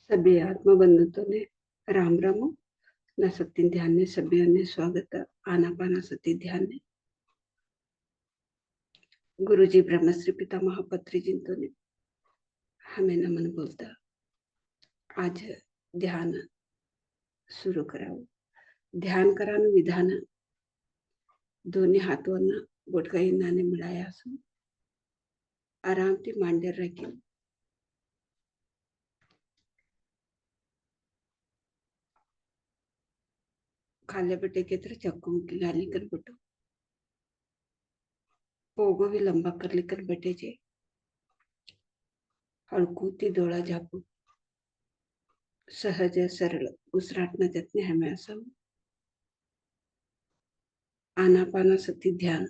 सभी आत्मा बंधुत्व ने राम राम न सत्य ध्यान ने सभी ने स्वागत आनापाना सती ध्यान ने गुरु जी ब्रह्मश्री पिता महापत्री जिंतो ने हमें नमन बोलता आज ध्यान सुरू करावं ध्यान करानं विधान दोन्ही हातोंना बोटगाईंनाने मिळाया असून आरामती मांडीवर राखील खाले बटे के तर चक्कू की गाली कर बटो पोगो भी लंबा कर लेकर बटे जे हळकूती डोळा झापून सहज सरळ उसराटणं त्यातने हमें असावं आनापाना सती ध्यान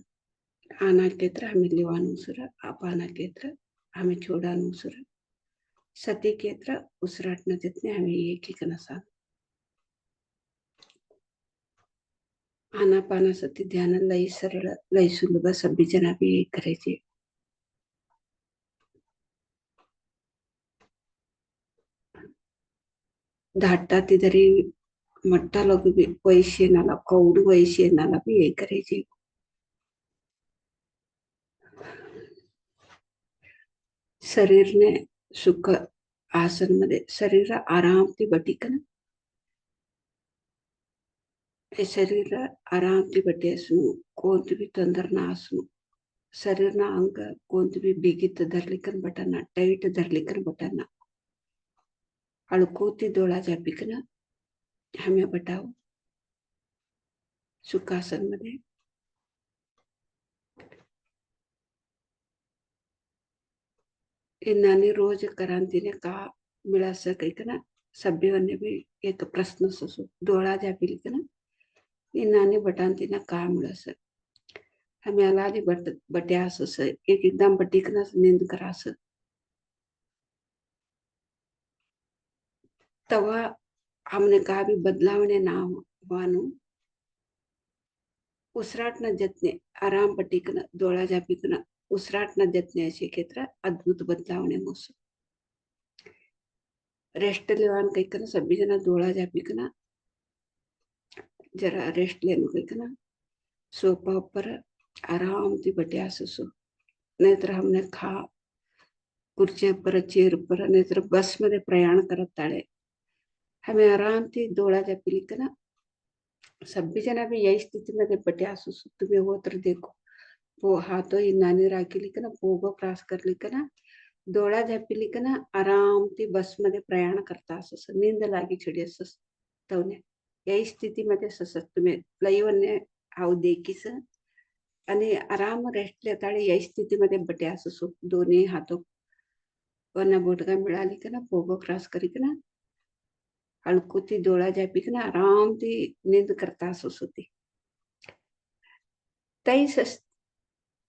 आना केत्र हमें लेवानु सुर अपाना केत्र हमें छोड़ानु सुर सती केत्र उसराटणं त्यातने हमें एक एक नसा आनापाना सती ध्यान लय सरळ लय सुलभ सभी जना भी एक करायचे धाटता तिधरी मट्टा लोग भी वैश्य नाला कौड़ वैश्य नाला भी एक करायचे शरीर ने सुख आसन मध्ये शरीर आराम ती बटिकन शरीर आराम ती बटे असणु कोणती भी तंदर ना असणु शरीर ना अंग कोणती भी बिगित धरलिकन बटाना टाइट धरलिकन बटाना अळकोती डोळा जापिकन हमें बटाव सुखासन मध्ये इन्नानी रोज करांतीने का मिळा सकैकन सभ्यवन्य भी एक प्रश्न ससु डोळा जापिलिकन इन्नानी बटांतीने का मिळा सक हमें अलादी बट्या सस एक एकदम बटिकन नींद करास तवा हमने कहा भी बदलावने ना वानु उसराट न जतने आराम पटिकन डोळा जापिकन उसराट न जतने असे क्षेत्र अद्भुत बदलावने मोसु रेस्ट लेवान कैकन सभी जना डोळा जापिकन जरा रेस्ट लेनु कैकन सोफा पर आराम ती बटिया ससु नहीं तर हमने खा कुर्चे पर चेयर पर नहीं तर बस मध्ये प्रयाण करत ताळे हमें आराम ती डोळा जापिलिकन सभी जना भी यही स्थिति में बटे आसु तुम्हें वो तर देखो वो हाथों ही नानी राखी लिखना पोगो क्रॉस कर लिखना डोळा झापी लिखना आराम ती बस मध्ये प्रयाण करता असस नींद लागी छिडी असस तवने यही स्थिति मध्ये ससस तुम्ही लईवने हाव देखीस आणि आराम रेस्ट लेताळे यही स्थिति मध्ये बटे अससु दोन्ही हाथों वना बोटगा मिळाली का ना पोगो क्रॉस करी का ना हळकुती डोळा झापी का ना आराम ती नींद करता असस होती तैस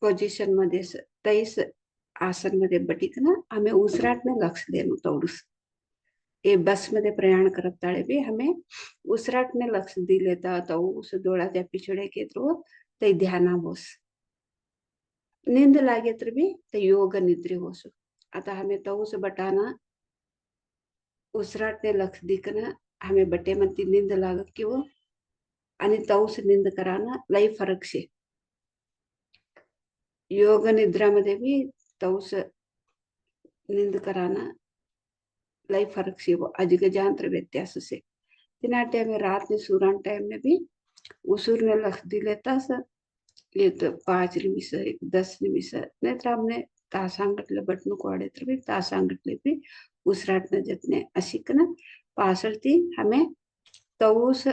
पोझिशन मध्ये तैस आसन मध्ये बटिकन हमें उसराट में लक्ष देनु तोडूस ए बस मध्ये प्रयाण करत ताळे भी हमें उसराट में लक्ष दिलेता तो उस डोळा त्या पिछड़े के थ्रू ते ध्याना बस नींद लागे तर भी ते योग निद्रे होसु आता हमें तो उस बटाना उसराट ने लक्ष दिकन हमें बटे मती नींद लागत की वो आणि तौस नींद कराना लई फरक शे योग निद्रा मध्ये भी तौस नींद कराना लई फरक से वो अजगजांतर व्यत्यास से तिना टाइम में रात ने सुरान टाइम में भी उसूर ने लक्ष दी लेता स ये तो 5 निमिष 10 निमिष नहीं तो हमने तासांगटले बटनु कोडे तर भी तासांगटले भी उसराट न जतने अशिकन पासळती हमें तऊस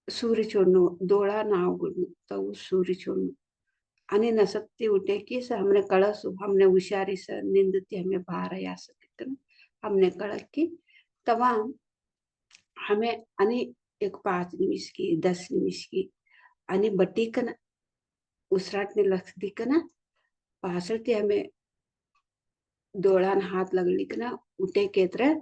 सूर्य छोड़नु डोळा ना उघडनु तऊस सूर्य छोड़नु आणि नसत्ती उठे की स हमने कळस हमने हुशारी स निंदती हमें बाहर या सकते हमने कळक की तवा हमें आणि एक 5 निमिष की 10 निमिष की आणि बटीकन उसराटने लक्ष दिकन पासळती हमें डोळान हात लागली की ना उठे केत्र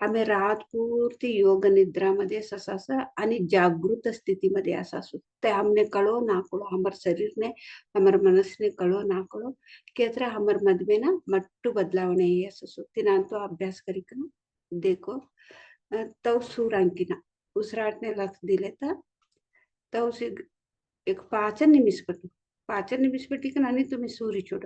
हमें रात पूर्ती योग निद्रा मध्ये ससास आणि जागृत स्थिति मध्ये असासु ते हमने कळो ना कळो हमर शरीर ने हमर मनस ने कळो ना कळो केत्र हमर मद में ना मट्टू बदलाव नहीं अससु तिनांतो अभ्यास करी कन देखो तो सूरांकिना उसिराಟने लक्ष दिले तवशी एक 5 निमिष पटी का नाही तुम्ही सूर्य छोड़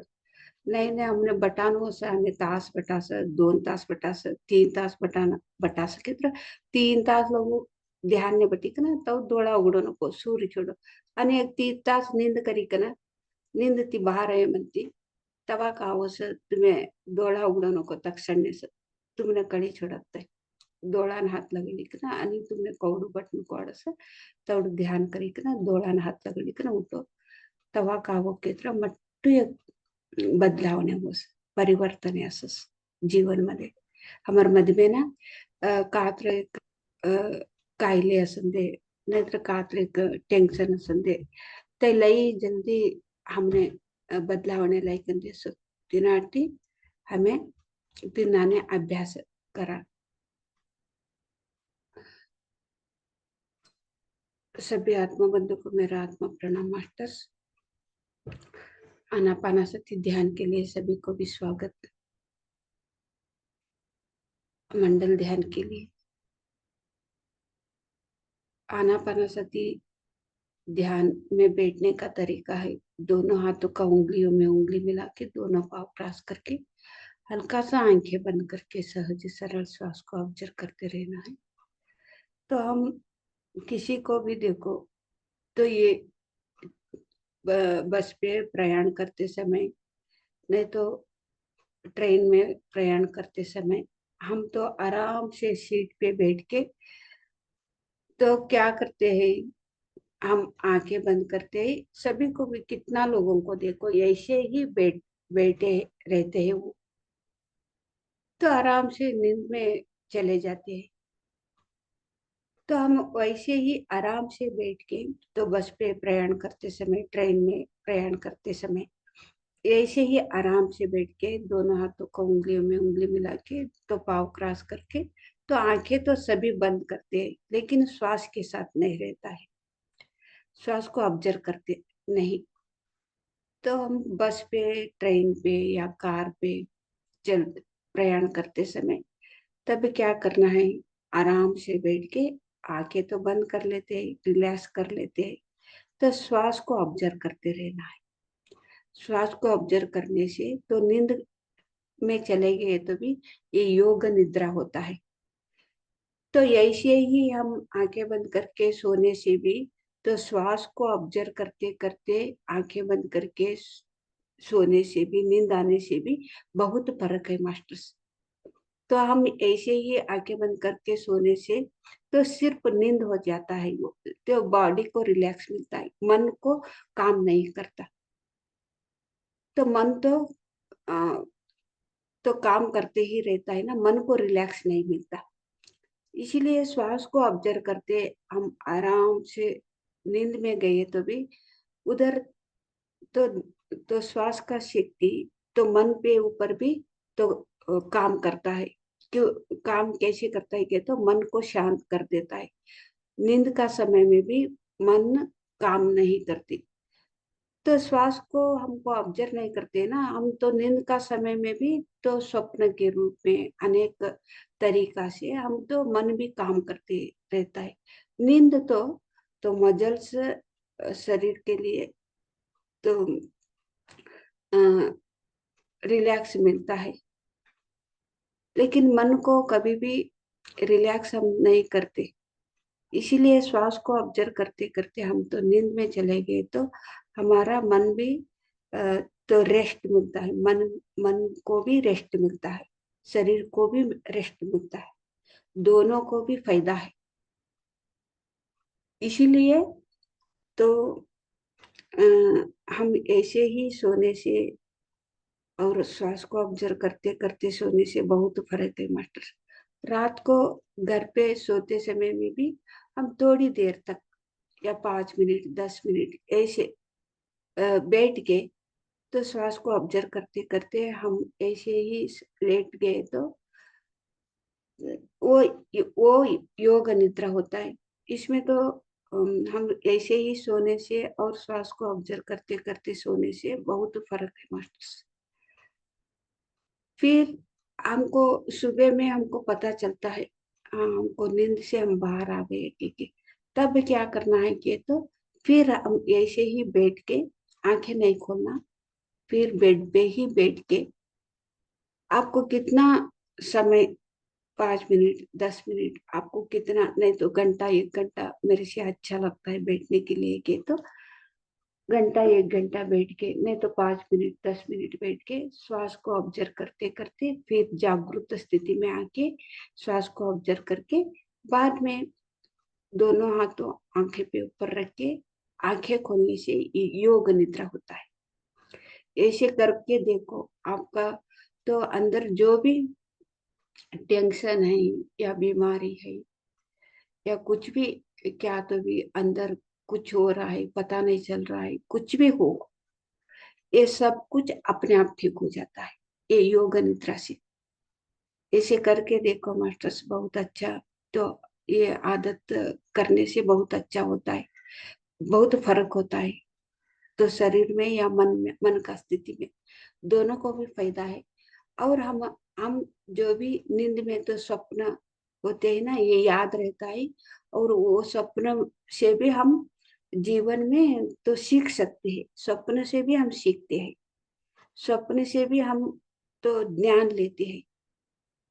नाही नाही हमने बटान हो हमने तास बटास 2 तास बटास 3 तास बटाना बटास के तरह 3 तास लोग ध्यान ने बटी ना तव डोळा उघडू नको सूर्य छोड़ आणि एक 3 तास नींद करी ना नींद ती बाहर आहे म्हणती तवा का तुम्हें डोळा उघडू नको तक्षण तुमने कडी छोड़त डोळान हात लगलिकन आणि तुमने कौडू बटन कोडस तवड ध्यान करिकन डोळान हात लगलिकन उठो तवा कावो केत्र मट्टू एक बदलावने होस परिवर्तन असस जीवन मध्ये हमार मधमे ना कात्र एक कायले असंदे नेत्र कात्र एक टेंशन असंदे ते लई जल्दी हमने बदलावने लायकन दे सो तिनाटी हमें तिनाने अभ्यास करा सभी आत्मा बंधु को मेरा आत्मा प्रणाम मास्टर्स आनापानासति ध्यान के लिए सभी को भी स्वागत मंडल ध्यान के लिए आनापानासति ध्यान में बैठने का तरीका है दोनों हाथों का उंगलियों में उंगली मिला के दोनों पांव क्रॉस करके हल्का सा आंखें बंद करके सहज सरल श्वास को ऑब्जर्व करते रहना है तो हम किसी को भी देखो तो ये बस पे प्रयाण करते समय नहीं तो ट्रेन में प्रयाण करते समय हम तो आराम से सीट पे बैठ के तो क्या करते हैं हम आंखें बंद करते हैं सभी को भी कितना लोगों को देखो ऐसे ही बैठे रहते हैं वो तो आराम से नींद में चले जाते हैं तो हम वैसे ही आराम से बैठ के तो बस पे प्रयाण करते समय ट्रेन में प्रयाण करते समय ऐसे ही आराम से बैठ के दोनों हाथों को उंगलियों में उंगली मिला के तो पाँव क्रॉस करके तो आंखें तो सभी बंद करते हैं लेकिन श्वास के साथ नहीं रहता है श्वास को ऑब्जर्व करते नहीं तो हम बस पे ट्रेन पे या कार पे चल प्रयाण करते समय तब क्या करना है आराम से बैठ के आंखें तो बंद कर लेते हैं रिलैक्स कर लेते हैं तो श्वास को ऑब्जर्व करते रहना है श्वास को ऑब्जर्व करने से तो नींद में चले गए तो भी ये योग निद्रा होता है तो ऐसे ही हम आंखें बंद करके सोने से भी तो श्वास को ऑब्जर्व करते करते आंखें बंद करके सोने से भी नींद आने से भी बहुत फर्क है मास्टर्स तो हम ऐसे ही आंखें बंद करके सोने से तो सिर्फ नींद हो जाता है वो तो बॉडी को रिलैक्स मिलता है मन को काम नहीं करता तो मन तो काम करते ही रहता है ना मन को रिलैक्स नहीं मिलता इसीलिए श्वास को ऑब्जर्व करते हम आराम से नींद में गए तो भी उधर तो श्वास का शक्ति तो मन पे ऊपर भी तो काम करता है क्यों काम कैसे करता है कि तो मन को शांत कर देता है नींद का समय में भी मन काम नहीं करती तो श्वास को हमको ऑब्जर्व नहीं करते ना हम तो नींद का समय में भी तो स्वप्न के रूप में अनेक तरीका से हम तो मन भी काम करते रहता है नींद तो मजल्स शरीर के लिए तो रिलैक्स मिलता है लेकिन मन को कभी भी रिलैक्स हम नहीं करते इसीलिए श्वास को ऑब्जर्व करते करते हम तो नींद में चले गए तो हमारा मन भी तो रेस्ट मिलता है मन को भी रेस्ट मिलता है शरीर को भी रेस्ट मिलता है दोनों को भी फायदा है इसीलिए तो हम ऐसे ही सोने से और श्वास को ऑब्जर्व करते करते सोने से बहुत फर्क है मास्टर रात को घर पे सोते समय में भी हम थोड़ी देर तक या 5 मिनट 10 मिनट ऐसे बैठ के तो श्वास को ऑब्जर्व करते करते हम ऐसे ही लेट गए तो वो वो योग निद्रा होता है इसमें तो हम ऐसे ही सोने से और श्वास को ऑब्जर्व करते करते सोने से बहुत फर्क है मास्टर्स फिर हमको सुबह में हमको पता चलता है, हाँ हमको नींद से हम बाहर आ गए कि तब क्या करना है कि तो फिर हम ऐसे ही बैठ के आंखें नहीं खोलना, फिर बेड पे ही बैठ के आपको कितना समय, 5 मिनट 10 मिनट, आपको कितना नहीं तो घंटा 1 घंटा मेरे से अच्छा लगता है बैठने के लिए कि तो घंटा 1 घंटा बैठ के नहीं तो 5 मिनट 10 मिनट बैठ के श्वास को ऑब्जर्व करते करते फिर जागरूक स्थिति में आके श्वास को ऑब्जर्व करके बाद में दोनों हाथों आंखें पे ऊपर रख के आंखें खोलने से योग निद्रा होता है। ऐसे करके देखो आपका तो अंदर जो भी टेंशन है या बीमारी है या कुछ भी, क्या तो भी अंदर कुछ हो रहा है पता नहीं चल रहा है, कुछ भी हो, ये सब कुछ अपने आप ठीक हो जाता है ये योग निद्रा से। ऐसे करके देखो मास्टर्स, बहुत अच्छा। तो ये आदत करने से बहुत अच्छा होता है, बहुत फर्क होता है। तो शरीर में या मन में, मन का स्थिति में दोनों को भी फायदा है। और हम जो भी नींद में तो स्वप्न होते हैं ना, ये याद रहता है। और वो स्वप्न से भी हम जीवन में तो सीख सकते हैं, स्वप्न से भी हम सीखते हैं, स्वप्न से भी हम तो ज्ञान लेते हैं।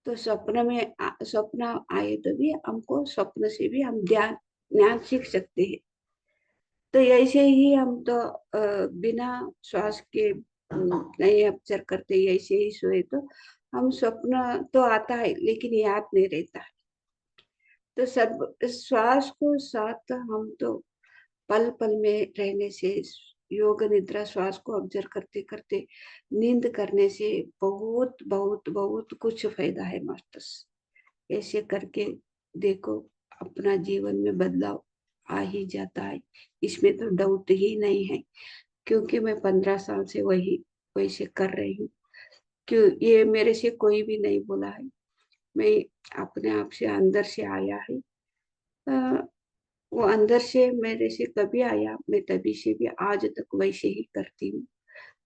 तो स्वप्न में स्वप्न आए तो भी हमको स्वप्न से भी हम ज्ञान ज्ञान सीख सकते हैं। तो ऐसे ही हम तो बिना श्वास के नहीं अवसर करते, ऐसे ही सोए तो हम स्वप्न तो आता है लेकिन याद नहीं रहता है। तो सब श्वास को साथ हम तो पल पल में रहने से, योग निद्रा श्वास को ऑब्जर्व करते करते नींद करने से बहुत बहुत बहुत कुछ फायदा है मास्टर्स। ऐसे करके देखो अपना जीवन में बदलाव आ ही जाता है, इसमें तो डाउट ही नहीं है। क्योंकि मैं 15 साल से वही वैसे कर रही हूँ, क्यों ये मेरे से कोई भी नहीं बोला है, मैं अपने आप से अंदर से आया है। अ, वो अंदर से मेरे से कभी आया, मैं तभी से भी आज तक वैसे ही करती हूँ।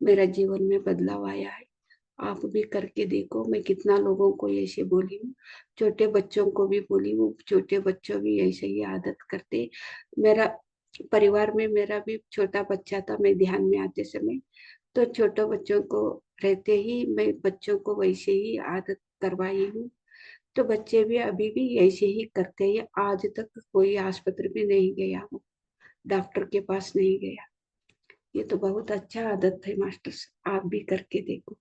मेरा जीवन में बदलाव आया है। आप भी करके देखो, मैं कितना लोगों को ऐसे बोली हूँ, छोटे बच्चों को भी बोली हूँ, छोटे बच्चों भी ऐसे ही आदत करते। मेरा परिवार में मेरा भी छोटा बच्चा था, मैं ध्यान में आते समय तो छोटे बच्चों को रहते ही मैं बच्चों को वैसे ही आदत करवाई हूँ। तो बच्चे भी अभी भी ऐसे ही करते हैं, आज तक कोई आस्पत्रि में नहीं गया हूँ, डॉक्टर के पास नहीं गया। ये तो बहुत अच्छा आदत है मास्टर्स, आप भी करके देखो।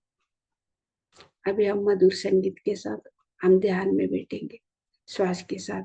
अभी हम मधुर संगीत के साथ हम ध्यान में बैठेंगे श्वास के साथ।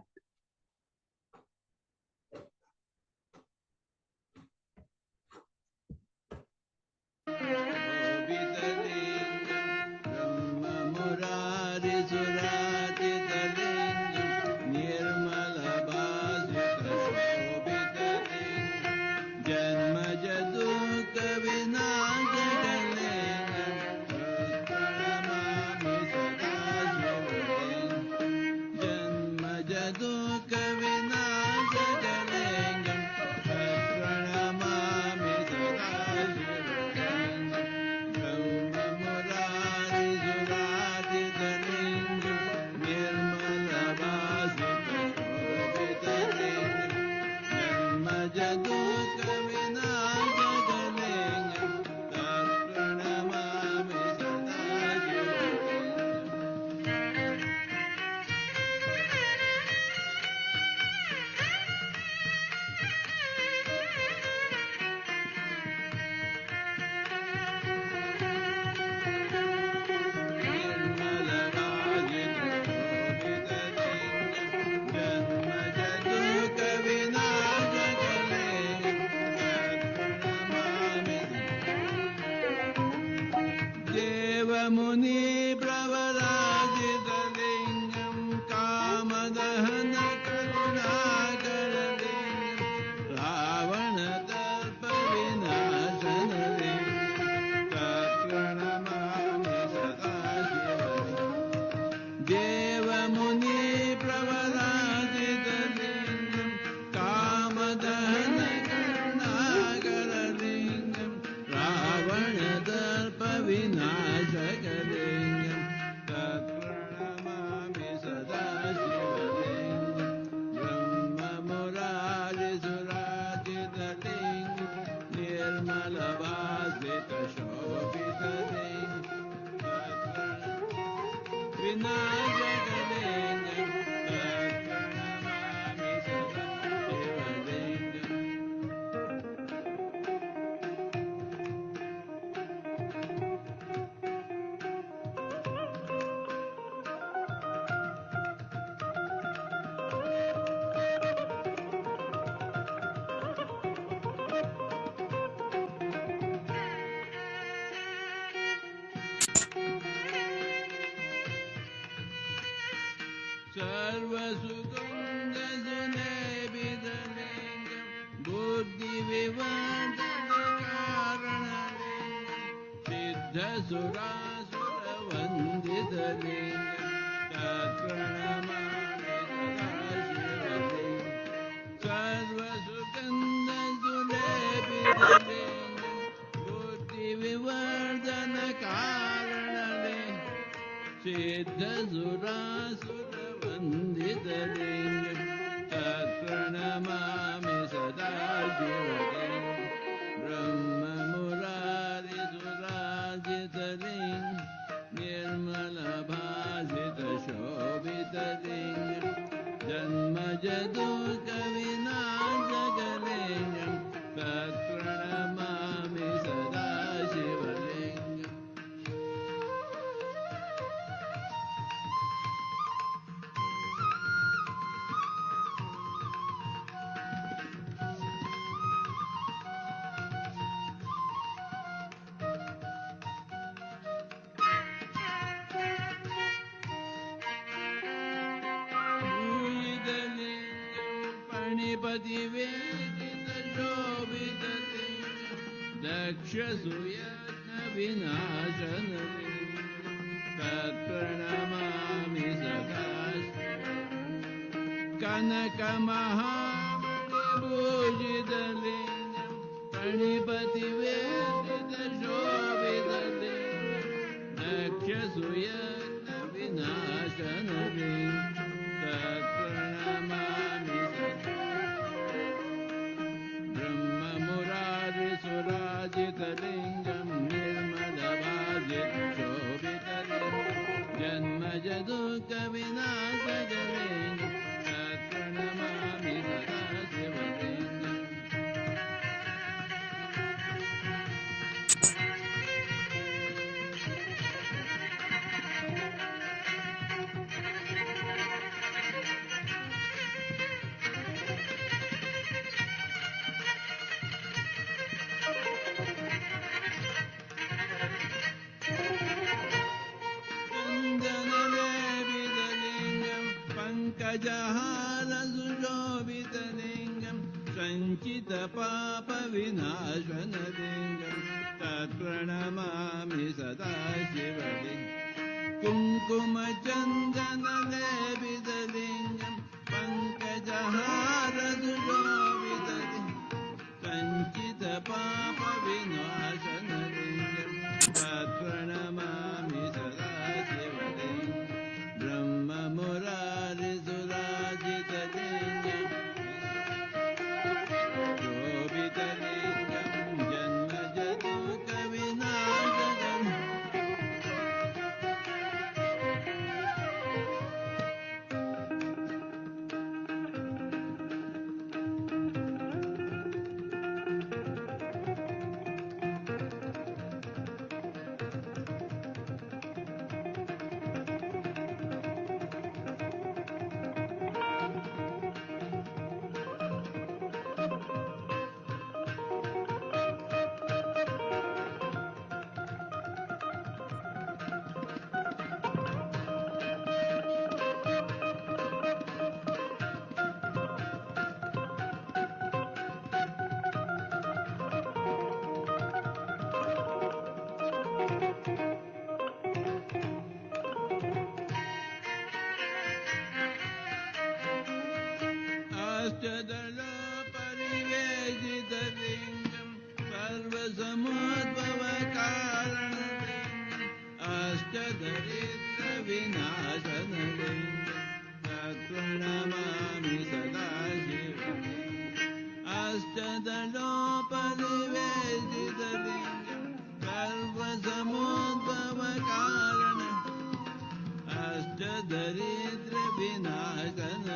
दरिद्र विनाशन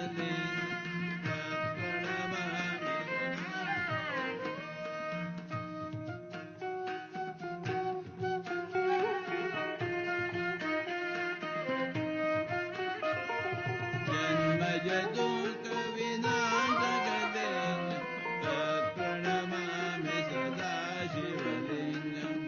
जन्म जदुक विनाशक तत्प्रणमामि सदा शिवलिंगम्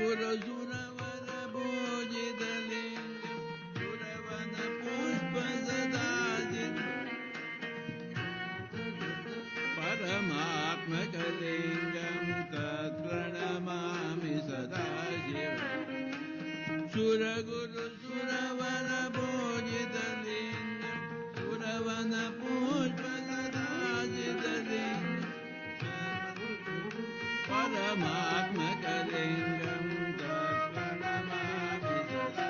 गुरु सुरवर पूजितलिंगं सुरवन पुष्प सदाजित परमात्मकलिंगं तत्प्रणमामि सदा शिव सुरगुरु सुरवर पूजितलिंगं सुरवन पुष्प सदाजितलिंगं परमात्मकलिंगं तत्प्रणमामि सदा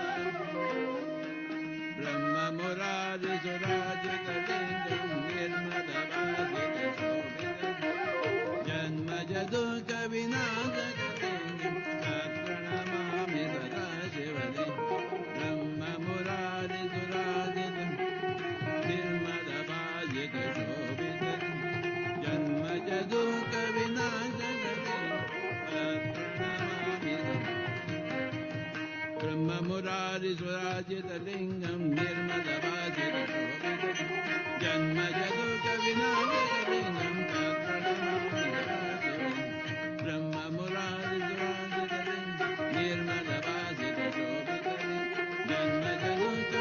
ब्रह्ममुरारिसुराजितलिंगं निर्मलभासितशोभितं जन्मजदुःख विनाशकलिंगं तत्प्रणमामि सदा शिवलिंगं ब्रह्ममुरारिसुराजितं निर्मलभासितशोभितं जन्मजदुःख ब्रह्ममुरारिसुराजितलिंगं निर्मलभासितशोभितं जन्मजदुःख विनाशकलिंगं तत्प्रणमामि सदा शिवलिंगं ब्रह्ममुरारिसुराजितलिंगं निर्मलभासितशोभितं जन्मजदुःख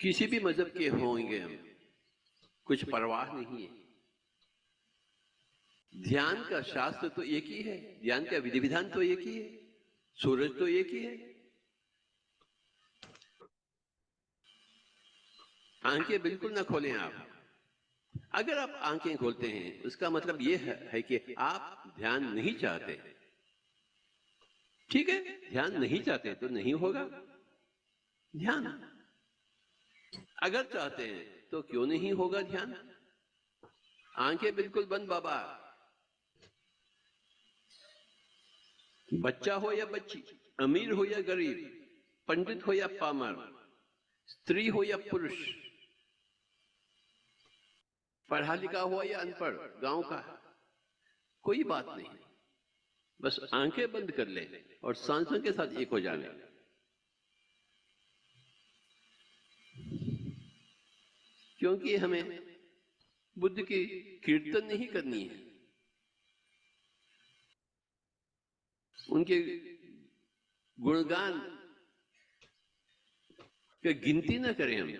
किसी भी मजहब के होंगे हम, कुछ परवाह नहीं है। ध्यान का शास्त्र तो एक ही है, ध्यान का विधि विधान तो एक ही है, सूरज तो एक ही है। आंखें बिल्कुल ना खोलें आप। अगर आप आंखें खोलते हैं उसका मतलब यह है कि आप ध्यान नहीं चाहते। ठीक है, ध्यान नहीं चाहते तो नहीं होगा। ध्यान। अगर चाहते हैं तो क्यों नहीं होगा ध्यान? आंखें बिल्कुल बंद बाबा, बच्चा हो या बच्ची, अमीर हो या गरीब, पंडित हो या पामर, स्त्री हो या पुरुष, पढ़ा लिखा हुआ या अनपढ़, गांव का, कोई बात नहीं, बस आंखें बंद कर ले और सांसों के साथ एक हो जाने। क्योंकि हमें बुद्ध की कीर्तन नहीं करनी है, उनके गुणगान की गिनती न करें। हम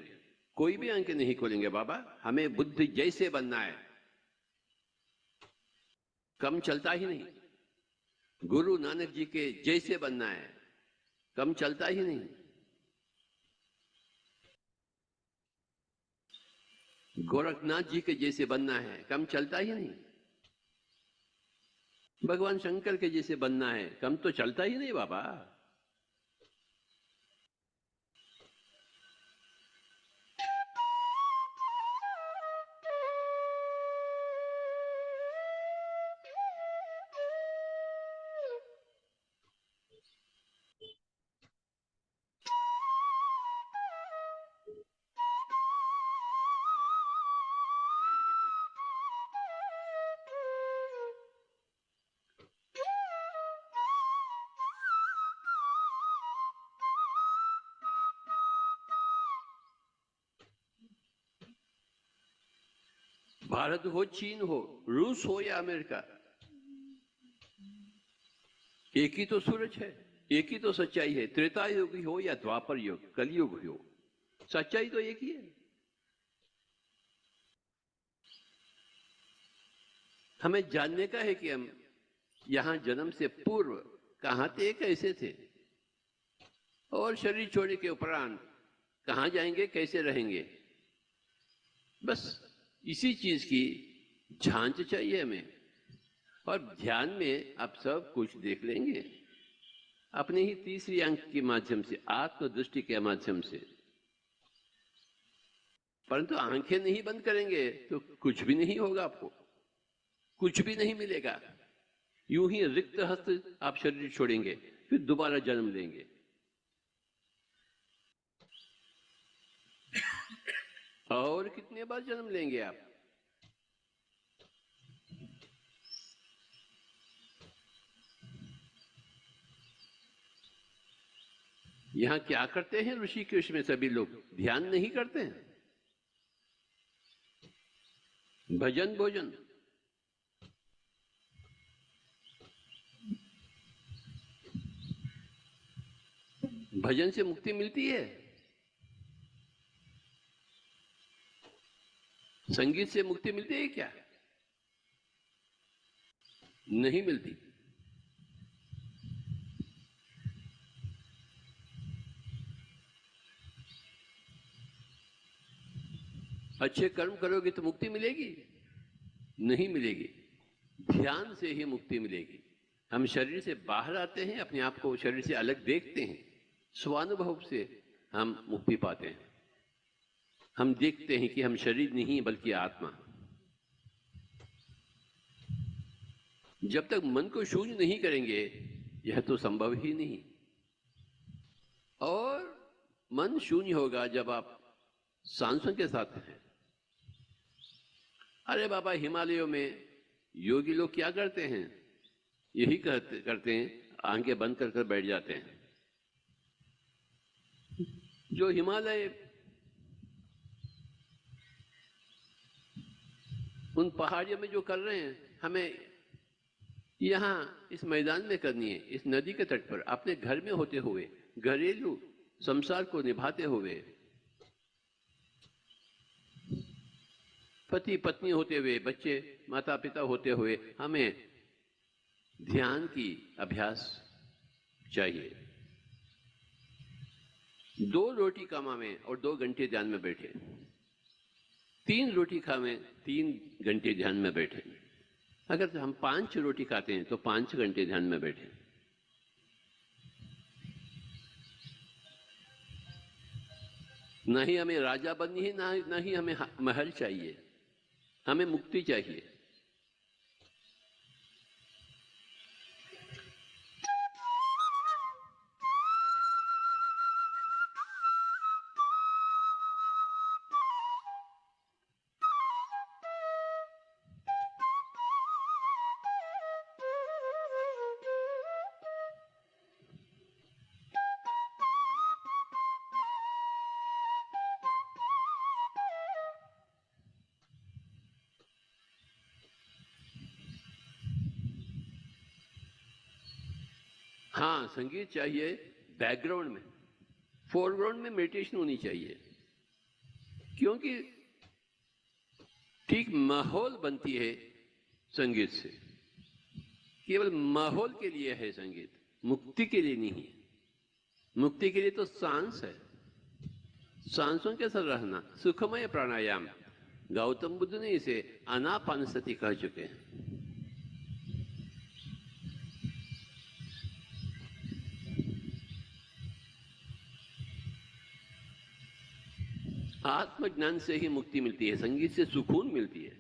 कोई भी आंखें नहीं खोलेंगे बाबा, हमें बुद्ध जैसे बनना है। कम चलता ही नहीं, गुरु नानक जी के जैसे बनना है, कम चलता ही नहीं। गोरखनाथ जी के जैसे बनना है, कम चलता ही नहीं। भगवान शंकर के जैसे बनना है, कम तो चलता ही नहीं बाबा। भारत हो, चीन हो, रूस हो या अमेरिका, एक ही तो सूरज है, एक ही तो सच्चाई है। त्रेता युग हो या द्वापर युग, कलयुग हो, सच्चाई तो एक ही है। हमें जानने का है कि हम यहां जन्म से पूर्व कहां थे, कैसे थे, और शरीर छोड़ने के उपरांत कहां जाएंगे, कैसे रहेंगे। बस इसी चीज की झांच चाहिए हमें। और ध्यान में आप सब कुछ देख लेंगे अपने ही तीसरी अंक के माध्यम से, आत्मदृष्टि के माध्यम से। परंतु आंखें नहीं बंद करेंगे तो कुछ भी नहीं होगा, आपको कुछ भी नहीं मिलेगा। यूं ही रिक्त हस्त आप शरीर छोड़ेंगे, फिर दोबारा जन्म लेंगे। और कितने बार जन्म लेंगे आप? यहां क्या करते हैं ऋषिकेश में सभी लोग? ध्यान नहीं करते हैं, भजन भोजन। भजन से मुक्ति मिलती है, संगीत से मुक्ति मिलती है क्या? नहीं मिलती। अच्छे कर्म करोगे तो मुक्ति मिलेगी? नहीं मिलेगी। ध्यान से ही मुक्ति मिलेगी। हम शरीर से बाहर आते हैं, अपने आप को शरीर से अलग देखते हैं, स्वानुभव से हम मुक्ति पाते हैं। हम देखते हैं कि हम शरीर नहीं बल्कि आत्मा। जब तक मन को शून्य नहीं करेंगे यह तो संभव ही नहीं। और मन शून्य होगा जब आप सांसों के साथ हैं। अरे बाबा, हिमालयों में योगी लोग क्या करते हैं? यही करते हैं, आंखें बंद कर बैठ जाते हैं। जो हिमालय उन पहाड़ियों में जो कर रहे हैं, हमें यहां इस मैदान में करनी है, इस नदी के तट पर, अपने घर में होते हुए, घरेलू संसार को निभाते हुए, पति पत्नी होते हुए, बच्चे माता पिता होते हुए, हमें ध्यान की अभ्यास चाहिए। 2 रोटी कमावें और 2 घंटे ध्यान में बैठे, 3 रोटी खावें, 3 घंटे ध्यान में बैठे। अगर हम 5 रोटी खाते हैं तो 5 घंटे ध्यान में बैठे। न ही हमें राजा बननी है, ना ही हमें महल चाहिए, हमें मुक्ति चाहिए। हाँ, संगीत चाहिए बैकग्राउंड में, फोरग्राउंड में मेडिटेशन होनी चाहिए, क्योंकि ठीक माहौल बनती है संगीत से। केवल माहौल के लिए है संगीत, मुक्ति के लिए नहीं है। मुक्ति के लिए तो सांस है, सांसों के साथ रहना, सुखमय प्राणायाम। गौतम बुद्ध ने इसे आनापानसति कह चुके हैं। आत्मज्ञान से ही मुक्ति मिलती है, संगीत से सुकून मिलती है।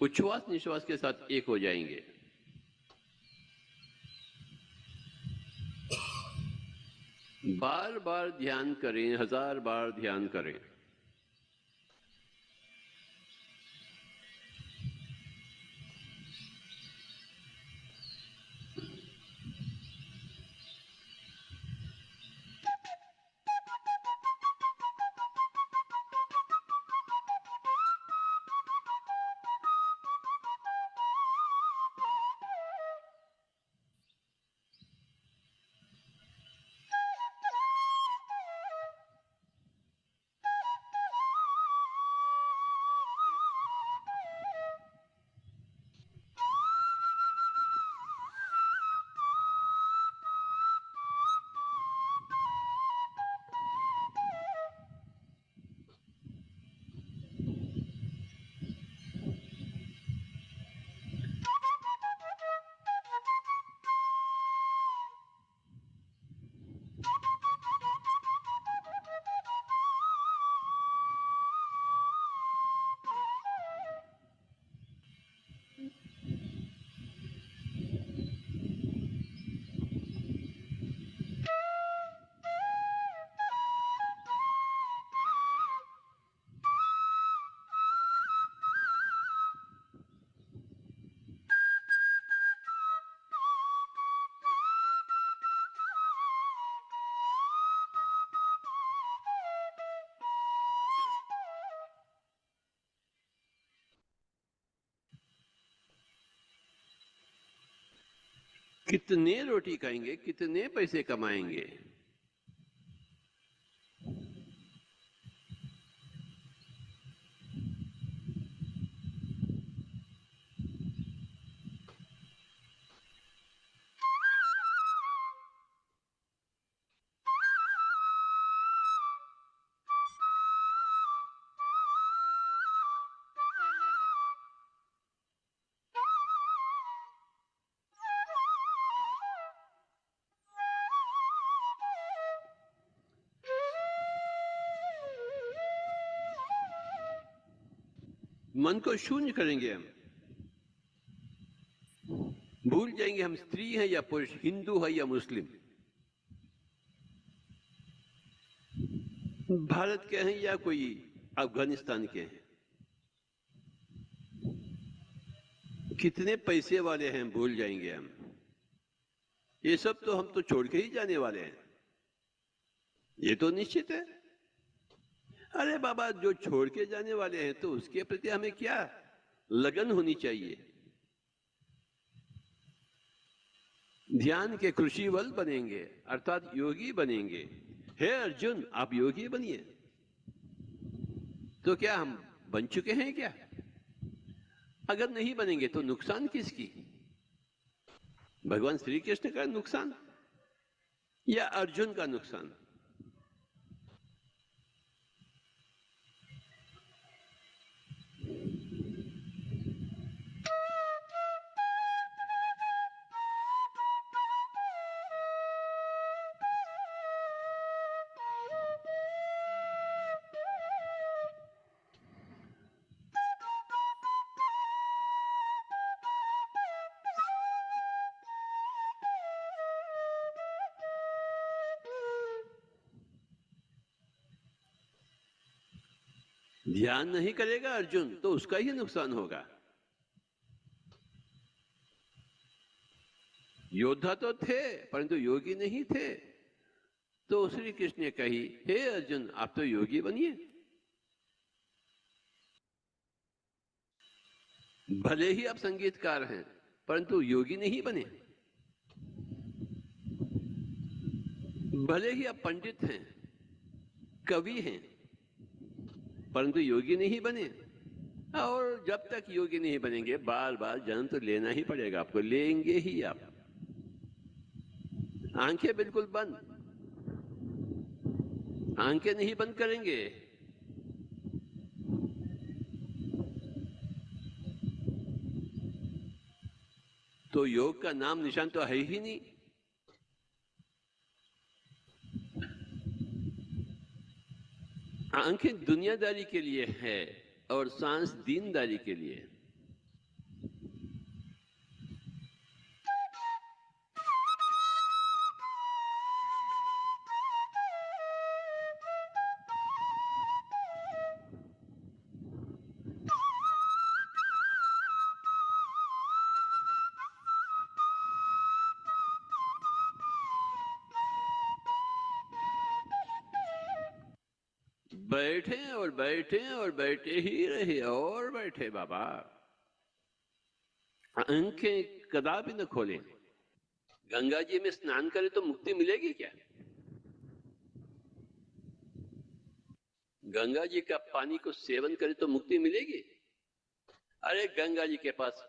उच्छ्वास निश्वास के साथ एक हो जाएंगे। बार बार ध्यान करें, 1000 बार ध्यान करें। कितने रोटी खाएंगे, कितने पैसे कमाएंगे, मन को शून्य करेंगे हम। भूल जाएंगे हम स्त्री हैं या पुरुष, हिंदू है या मुस्लिम, भारत के हैं या कोई अफगानिस्तान के हैं, कितने पैसे वाले हैं, भूल जाएंगे हम। ये सब तो हम तो छोड़ के ही जाने वाले हैं, ये तो निश्चित है। अरे बाबा, जो छोड़ के जाने वाले हैं तो उसके प्रति हमें क्या लगन होनी चाहिए। ध्यान के कृषिवल बनेंगे, अर्थात योगी बनेंगे। हे अर्जुन, आप योगी बनिए। तो क्या हम बन चुके हैं क्या? अगर नहीं बनेंगे तो नुकसान किसकी? भगवान श्री कृष्ण का नुकसान या अर्जुन का नुकसान? ध्यान नहीं करेगा अर्जुन तो उसका ही नुकसान होगा। योद्धा तो थे परंतु योगी नहीं थे, तो श्री कृष्ण ने कही, हे अर्जुन आप तो योगी बनिए, भले ही आप संगीतकार हैं परंतु योगी नहीं बने, भले ही आप पंडित हैं, कवि हैं, परंतु योगी नहीं बने। और जब तक योगी नहीं बनेंगे बार बार जन्म तो लेना ही पड़ेगा आपको, लेंगे ही आप। आंखें बिल्कुल बंद, आंखें नहीं बंद करेंगे तो योग का नाम निशान तो है ही नहीं। आंखें दुनियादारी के लिए है और सांस दीनदारी के लिए। बैठे और बैठे और बैठे ही रहे और बैठे बाबा, आंखें कदापि न खोलें। गंगा जी में स्नान करें तो मुक्ति मिलेगी क्या? गंगा जी का पानी को सेवन करें तो मुक्ति मिलेगी? अरे गंगा जी के पास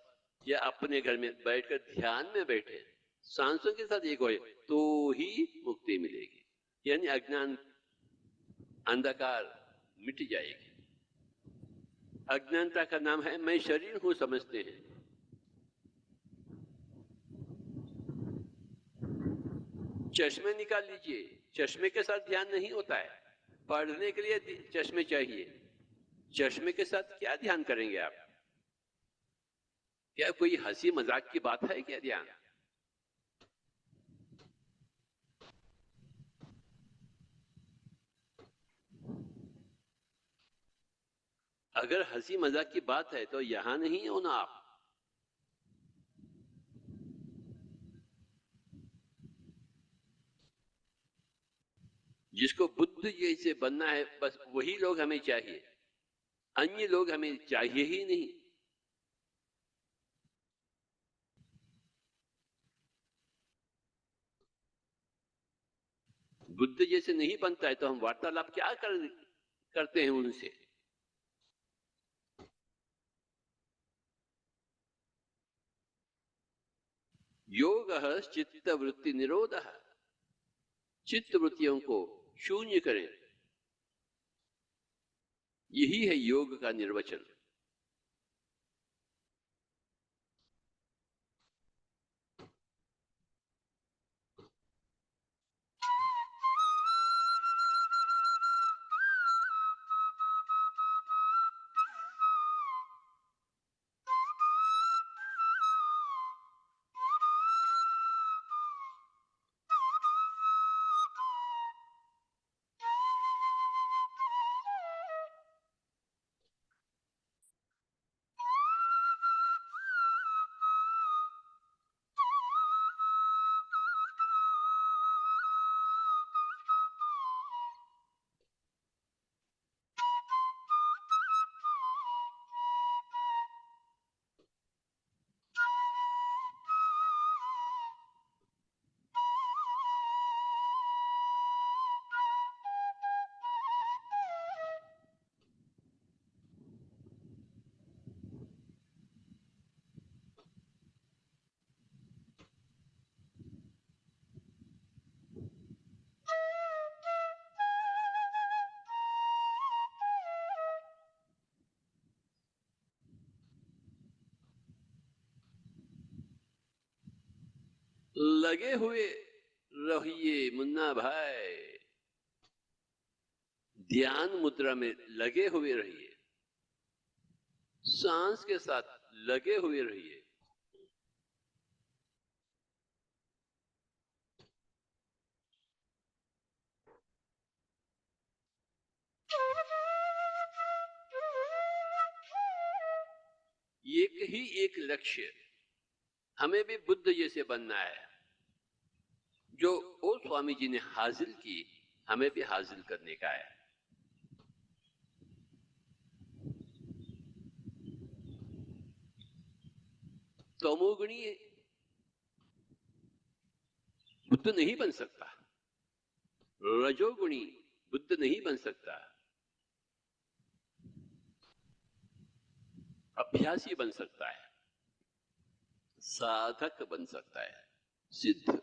या अपने घर में बैठकर ध्यान में बैठे, सांसों के साथ एक होए तो ही मुक्ति मिलेगी, यानी अज्ञान अंधकार मिट जाएगी। अज्ञानता का नाम है मैं शरीर हूं समझते हैं। चश्मे निकाल लीजिए, चश्मे के साथ ध्यान नहीं होता है। पढ़ने के लिए चश्मे चाहिए, चश्मे के साथ क्या ध्यान करेंगे आप? क्या कोई हंसी मजाक की बात है क्या ध्यान? अगर हंसी मजाक की बात है तो यहां नहीं होना आप। जिसको बुद्ध जैसे बनना है बस वही लोग हमें चाहिए, अन्य लोग हमें चाहिए ही नहीं। बुद्ध जैसे नहीं बनता है तो हम वार्तालाप क्या करते हैं उनसे? योग चित्त वृत्ति निरोध, चित्त वृत्तियों को शून्य करें, यही है योग का निर्वचन। लगे हुए रहिए मुन्ना भाई, ध्यान मुद्रा में लगे हुए रहिए, सांस के साथ लगे हुए रहिए। एक ही एक लक्ष्य, हमें भी बुद्ध जैसे बनना है। जो ओ स्वामी जी ने हासिल की, हमें भी हासिल करने का है। तमोगुणी बुद्ध नहीं बन सकता, रजोगुणी बुद्ध नहीं बन सकता, अभ्यासी बन सकता है, साधक बन सकता है, सिद्ध।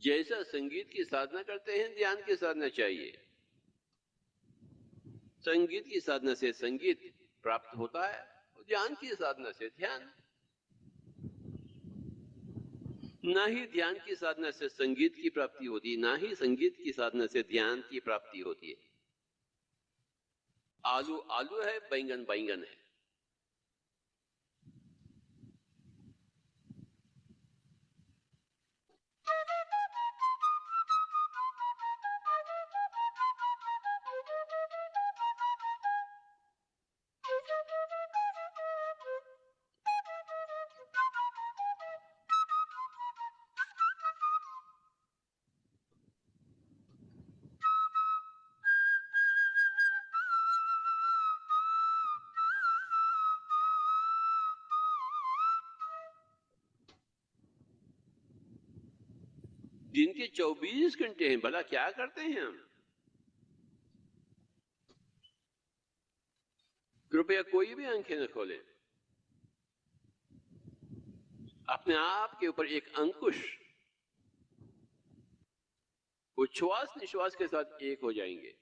जैसा संगीत की साधना करते हैं, ध्यान की साधना चाहिए। संगीत की साधना से संगीत प्राप्त होता है, ध्यान की साधना से ध्यान। ना ही ध्यान की साधना से संगीत की प्राप्ति होती, ना ही संगीत की साधना से ध्यान की प्राप्ति होती है। आलू आलू है, बैंगन बैंगन है। दिन के 24 घंटे हैं, भला क्या करते हैं हम? कृपया कोई भी आंखें न खोले। अपने आप के ऊपर एक अंकुश, उच्छ्वास निश्वास के साथ एक हो जाएंगे।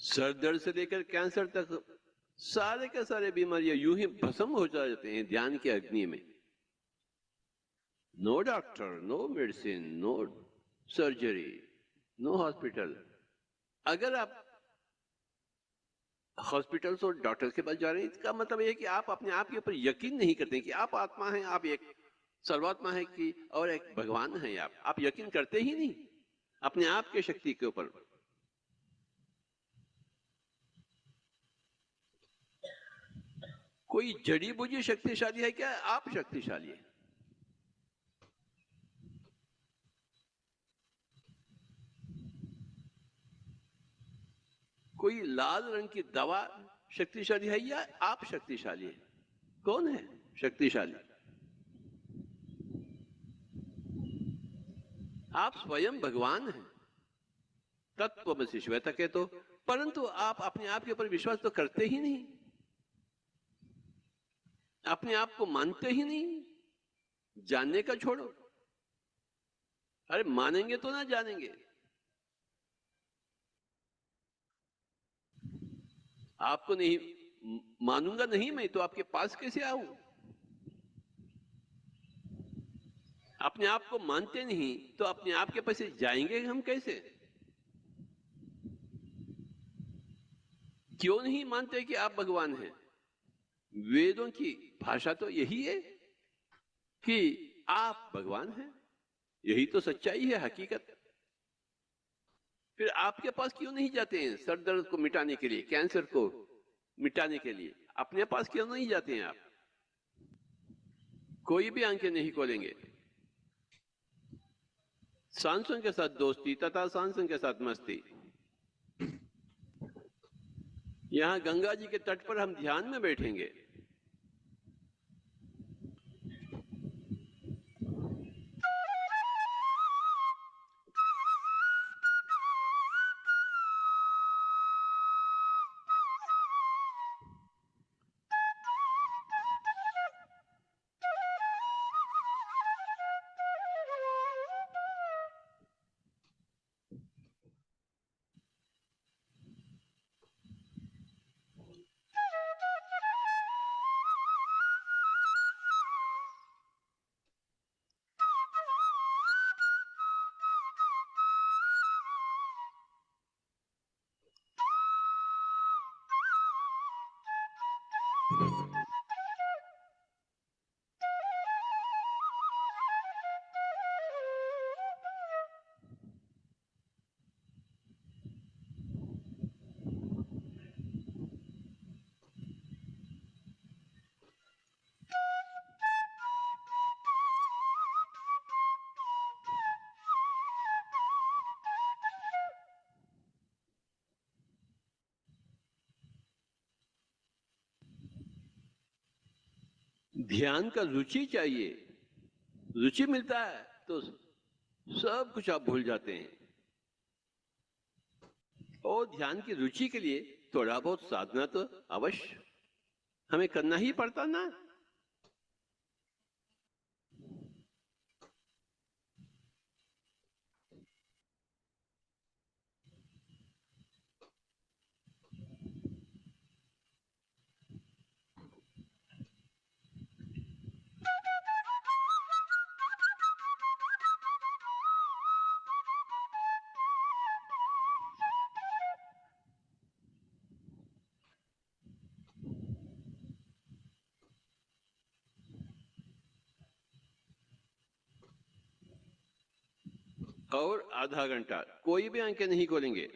सर दर्द से लेकर कैंसर तक सारे के सारे बीमारियां यूं ही भस्म हो जाते हैं ध्यान की अग्नि में। No doctor, no medicine, no surgery, no hospital. अगर आप हॉस्पिटल्स और डॉक्टर्स के पास जा रहे हैं, इसका मतलब यह कि आप अपने आप के ऊपर यकीन नहीं करते कि आप आत्मा हैं, आप एक सर्वात्मा है कि और एक भगवान है। आप यकीन करते ही नहीं। अपने आप के शक्ति के ऊपर। कोई जड़ी बूटी शक्तिशाली है क्या? आप शक्तिशाली है। कोई लाल रंग की दवा शक्तिशाली है या आप शक्तिशाली है? कौन है शक्तिशाली? आप स्वयं भगवान हैं, तत्त्वमसि श्वेता के तो। परंतु आप अपने आप के ऊपर विश्वास तो करते ही नहीं, अपने आप को मानते ही नहीं। जानने का छोड़ो, अरे मानेंगे तो ना जानेंगे। आपको नहीं मानूंगा नहीं मैं तो आपके पास कैसे आऊं? अपने आप को मानते नहीं तो अपने आप के पास जाएंगे हम कैसे? क्यों नहीं मानते कि आप भगवान हैं? वेदों की भाषा तो यही है कि आप भगवान हैं, यही तो सच्चाई है, हकीकत। फिर आपके पास क्यों नहीं जाते हैं सर दर्द को मिटाने के लिए, कैंसर को मिटाने के लिए? अपने पास क्यों नहीं जाते हैं आप? कोई भी आंखें नहीं खोलेंगे। सांसों के साथ दोस्ती तथा सांसों के साथ मस्ती। यहां गंगा जी के तट पर हम ध्यान में बैठेंगे। ध्यान का रुचि चाहिए। रुचि मिलता है तो सब कुछ आप भूल जाते हैं। और ध्यान की रुचि के लिए थोड़ा बहुत साधना तो अवश्य हमें करना ही पड़ता ना। और आधा घंटा कोई भी आंखें नहीं खोलेंगे।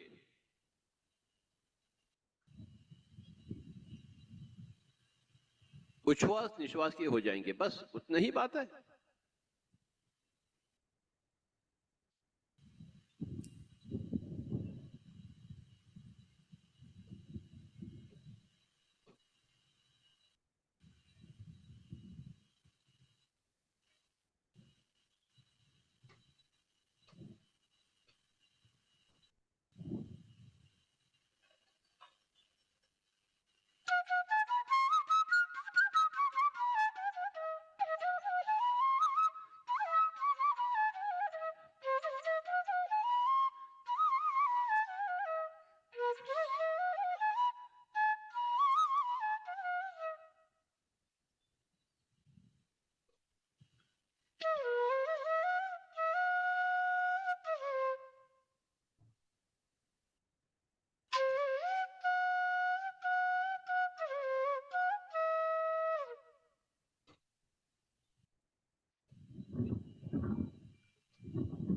उच्छ्वास निश्वास के हो जाएंगे, बस उतना ही बात है।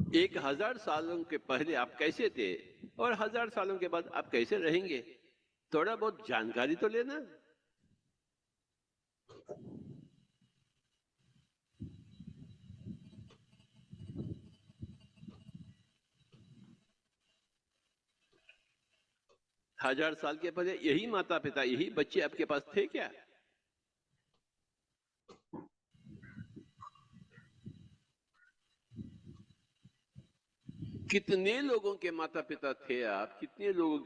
1000 सालों के पहले आप कैसे थे और 1000 सालों के बाद आप कैसे रहेंगे, थोड़ा बहुत जानकारी तो लेना। हजार साल के पहले यही माता पिता, यही बच्चे आपके पास थे क्या? कितने लोगों के माता पिता थे आप, कितने लोगों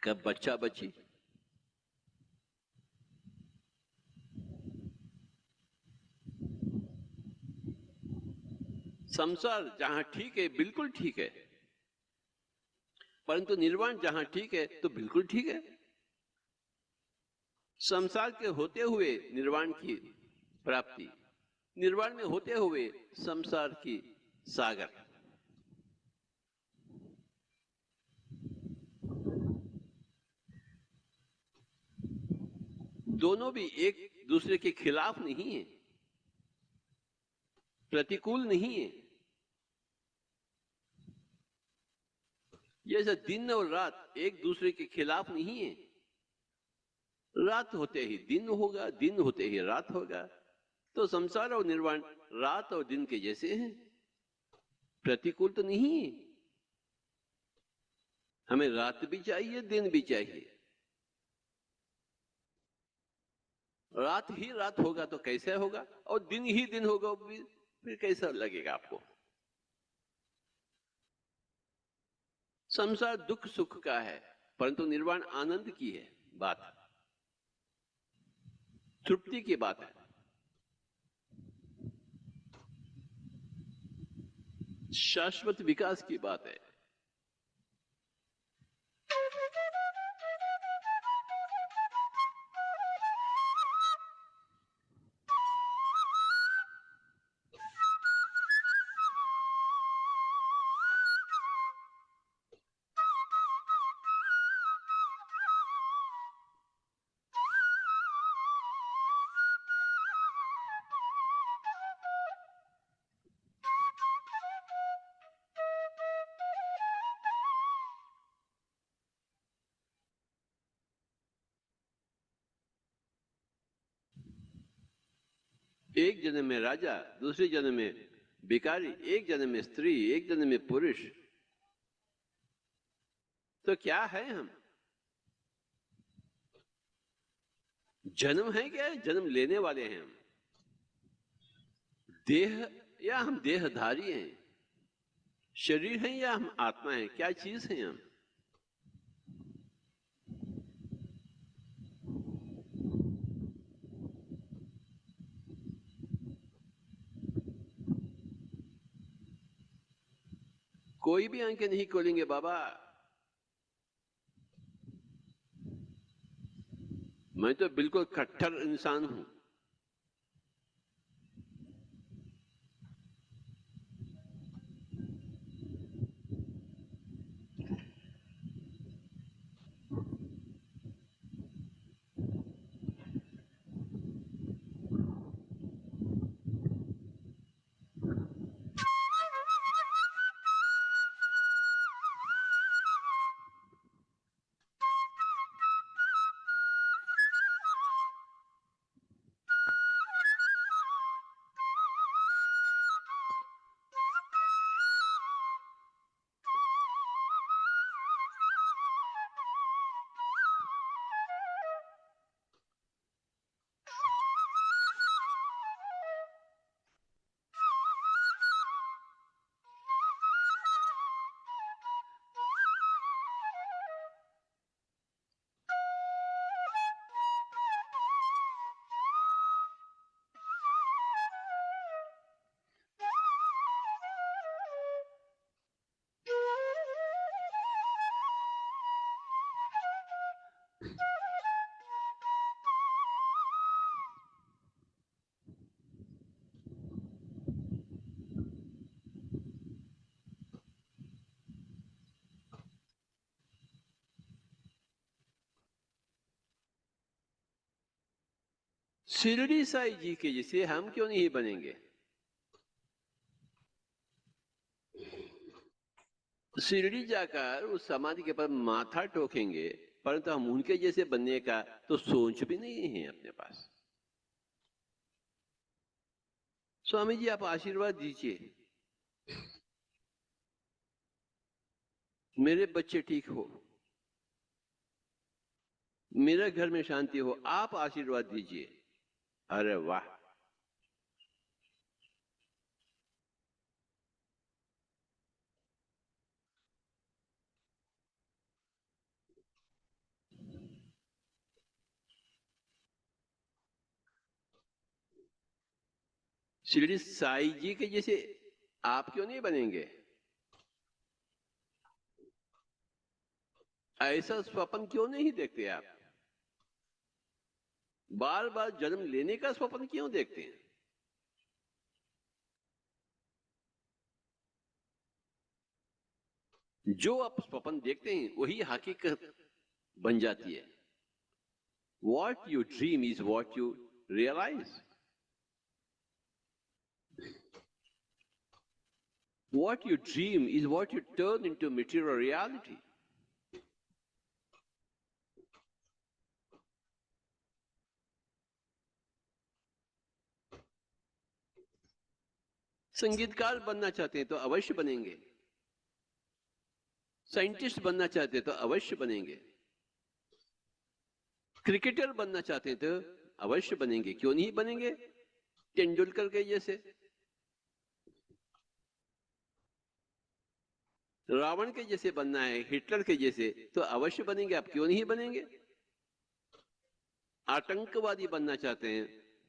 का बच्चा बच्ची? संसार जहां ठीक है बिल्कुल ठीक है, परंतु निर्वाण जहां ठीक है तो बिल्कुल ठीक है। संसार के होते हुए निर्वाण की प्राप्ति, निर्वाण में होते हुए संसार की सागर। दोनों भी एक दूसरे के खिलाफ नहीं है, प्रतिकूल नहीं है। जैसे दिन और रात एक दूसरे के खिलाफ नहीं है, रात होते ही दिन होगा, दिन होते ही रात होगा। तो संसार और निर्वाण रात और दिन के जैसे हैं, प्रतिकूल तो नहीं है। हमें रात भी चाहिए, दिन भी चाहिए। रात ही रात होगा तो कैसे होगा, और दिन ही दिन होगा फिर कैसा लगेगा आपको? संसार दुख सुख का है, परंतु निर्वाण आनंद की है बात, तृप्ति की बात है, शाश्वत विकास की बात है। एक जन्म में राजा, दूसरे जन्म में भिखारी, एक जन्म में स्त्री, एक जन्म में पुरुष। तो क्या है हम? जन्म है क्या? जन्म लेने वाले हैं हम। देह या हम देहधारी हैं? शरीर है या हम आत्मा है? क्या चीज है हम? कोई भी आंखें नहीं खोलेंगे बाबा। मैं तो बिल्कुल कट्टर इंसान हूं। शिरडी साई जी के जैसे हम क्यों नहीं बनेंगे? शिरडी जाकर उस समाधि के पर माथा ठोकेंगे, परंतु हम उनके जैसे बनने का तो सोच भी नहीं है अपने पास। स्वामी जी आप आशीर्वाद दीजिए, मेरे बच्चे ठीक हो, मेरे घर में शांति हो, आप आशीर्वाद दीजिए। अरे वाह, शिरडी साई जी के जैसे आप क्यों नहीं बनेंगे? ऐसा स्वप्न क्यों नहीं देखते आप? बार बार जन्म लेने का स्वप्न क्यों देखते हैं? जो आप स्वप्न देखते हैं वही हकीकत बन जाती है। What you dream is what you realize. What you dream is what you turn into material reality. संगीतकार बनना चाहते हैं तो अवश्य बनेंगे, साइंटिस्ट बनना चाहते हैं तो अवश्य बनेंगे, क्रिकेटर बनना चाहते हैं तो अवश्य बनेंगे। क्यों नहीं बनेंगे? तेंदुलकर के जैसे, रावण के जैसे बनना है, हिटलर के जैसे, तो अवश्य बनेंगे। आप क्यों नहीं बनेंगे? आतंकवादी बनना चाहते हैं,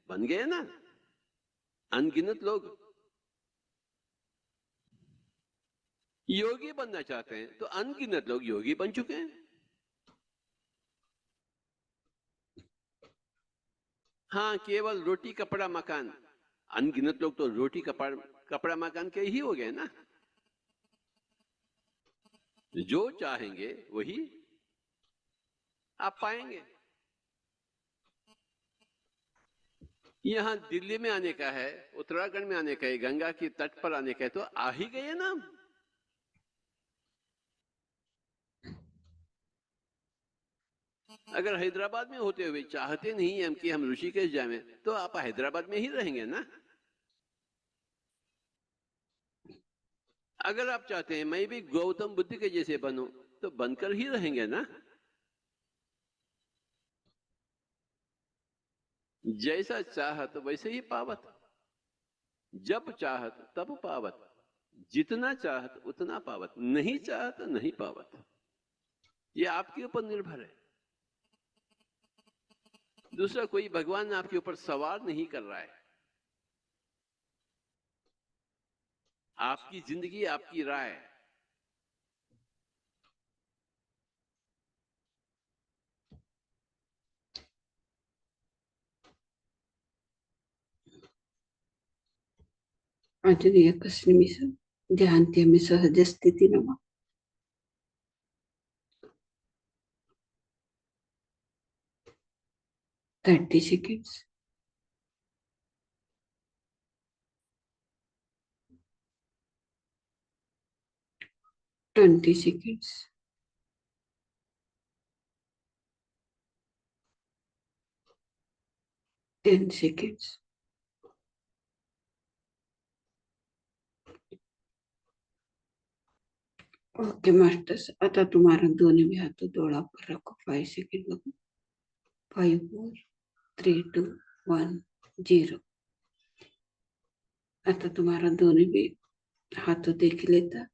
बन गए ना अनगिनत लोग। योगी बनना चाहते हैं तो अनगिनत लोग योगी बन चुके हैं। हाँ, केवल रोटी कपड़ा मकान, अनगिनत लोग तो रोटी कपड़ा मकान के ही हो गए ना। जो चाहेंगे वही आप पाएंगे। यहां दिल्ली में आने का है, उत्तराखंड में आने का है, गंगा की तट पर आने का है, तो आ ही गए ना। अगर हैदराबाद में होते हुए चाहते नहीं हम कि हम ऋषिकेश जाएं, तो आप हैदराबाद में ही रहेंगे ना। अगर आप चाहते हैं मैं भी गौतम बुद्ध के जैसे बनूं, तो बनकर ही रहेंगे ना। जैसा चाहत वैसे ही पावत, जब चाहत तब पावत, जितना चाहत उतना पावत, नहीं चाहत नहीं पावत। ये आपके ऊपर निर्भर है। दूसरा कोई भगवान आपके ऊपर सवार नहीं कर रहा है। आपकी जिंदगी, आपकी राय। अजून एकच निमिष ध्यान मी सहज स्थितीनं मग 30 seconds. Twenty seconds. 10 seconds. Okay masters, आता तुम्हारा दोनों भी हाथों दौड़ा पर रखो 5 सेकंड लगो। 5 4 3 2 1 0। आता तुम्हारा दोनों भी हाथों देख लेता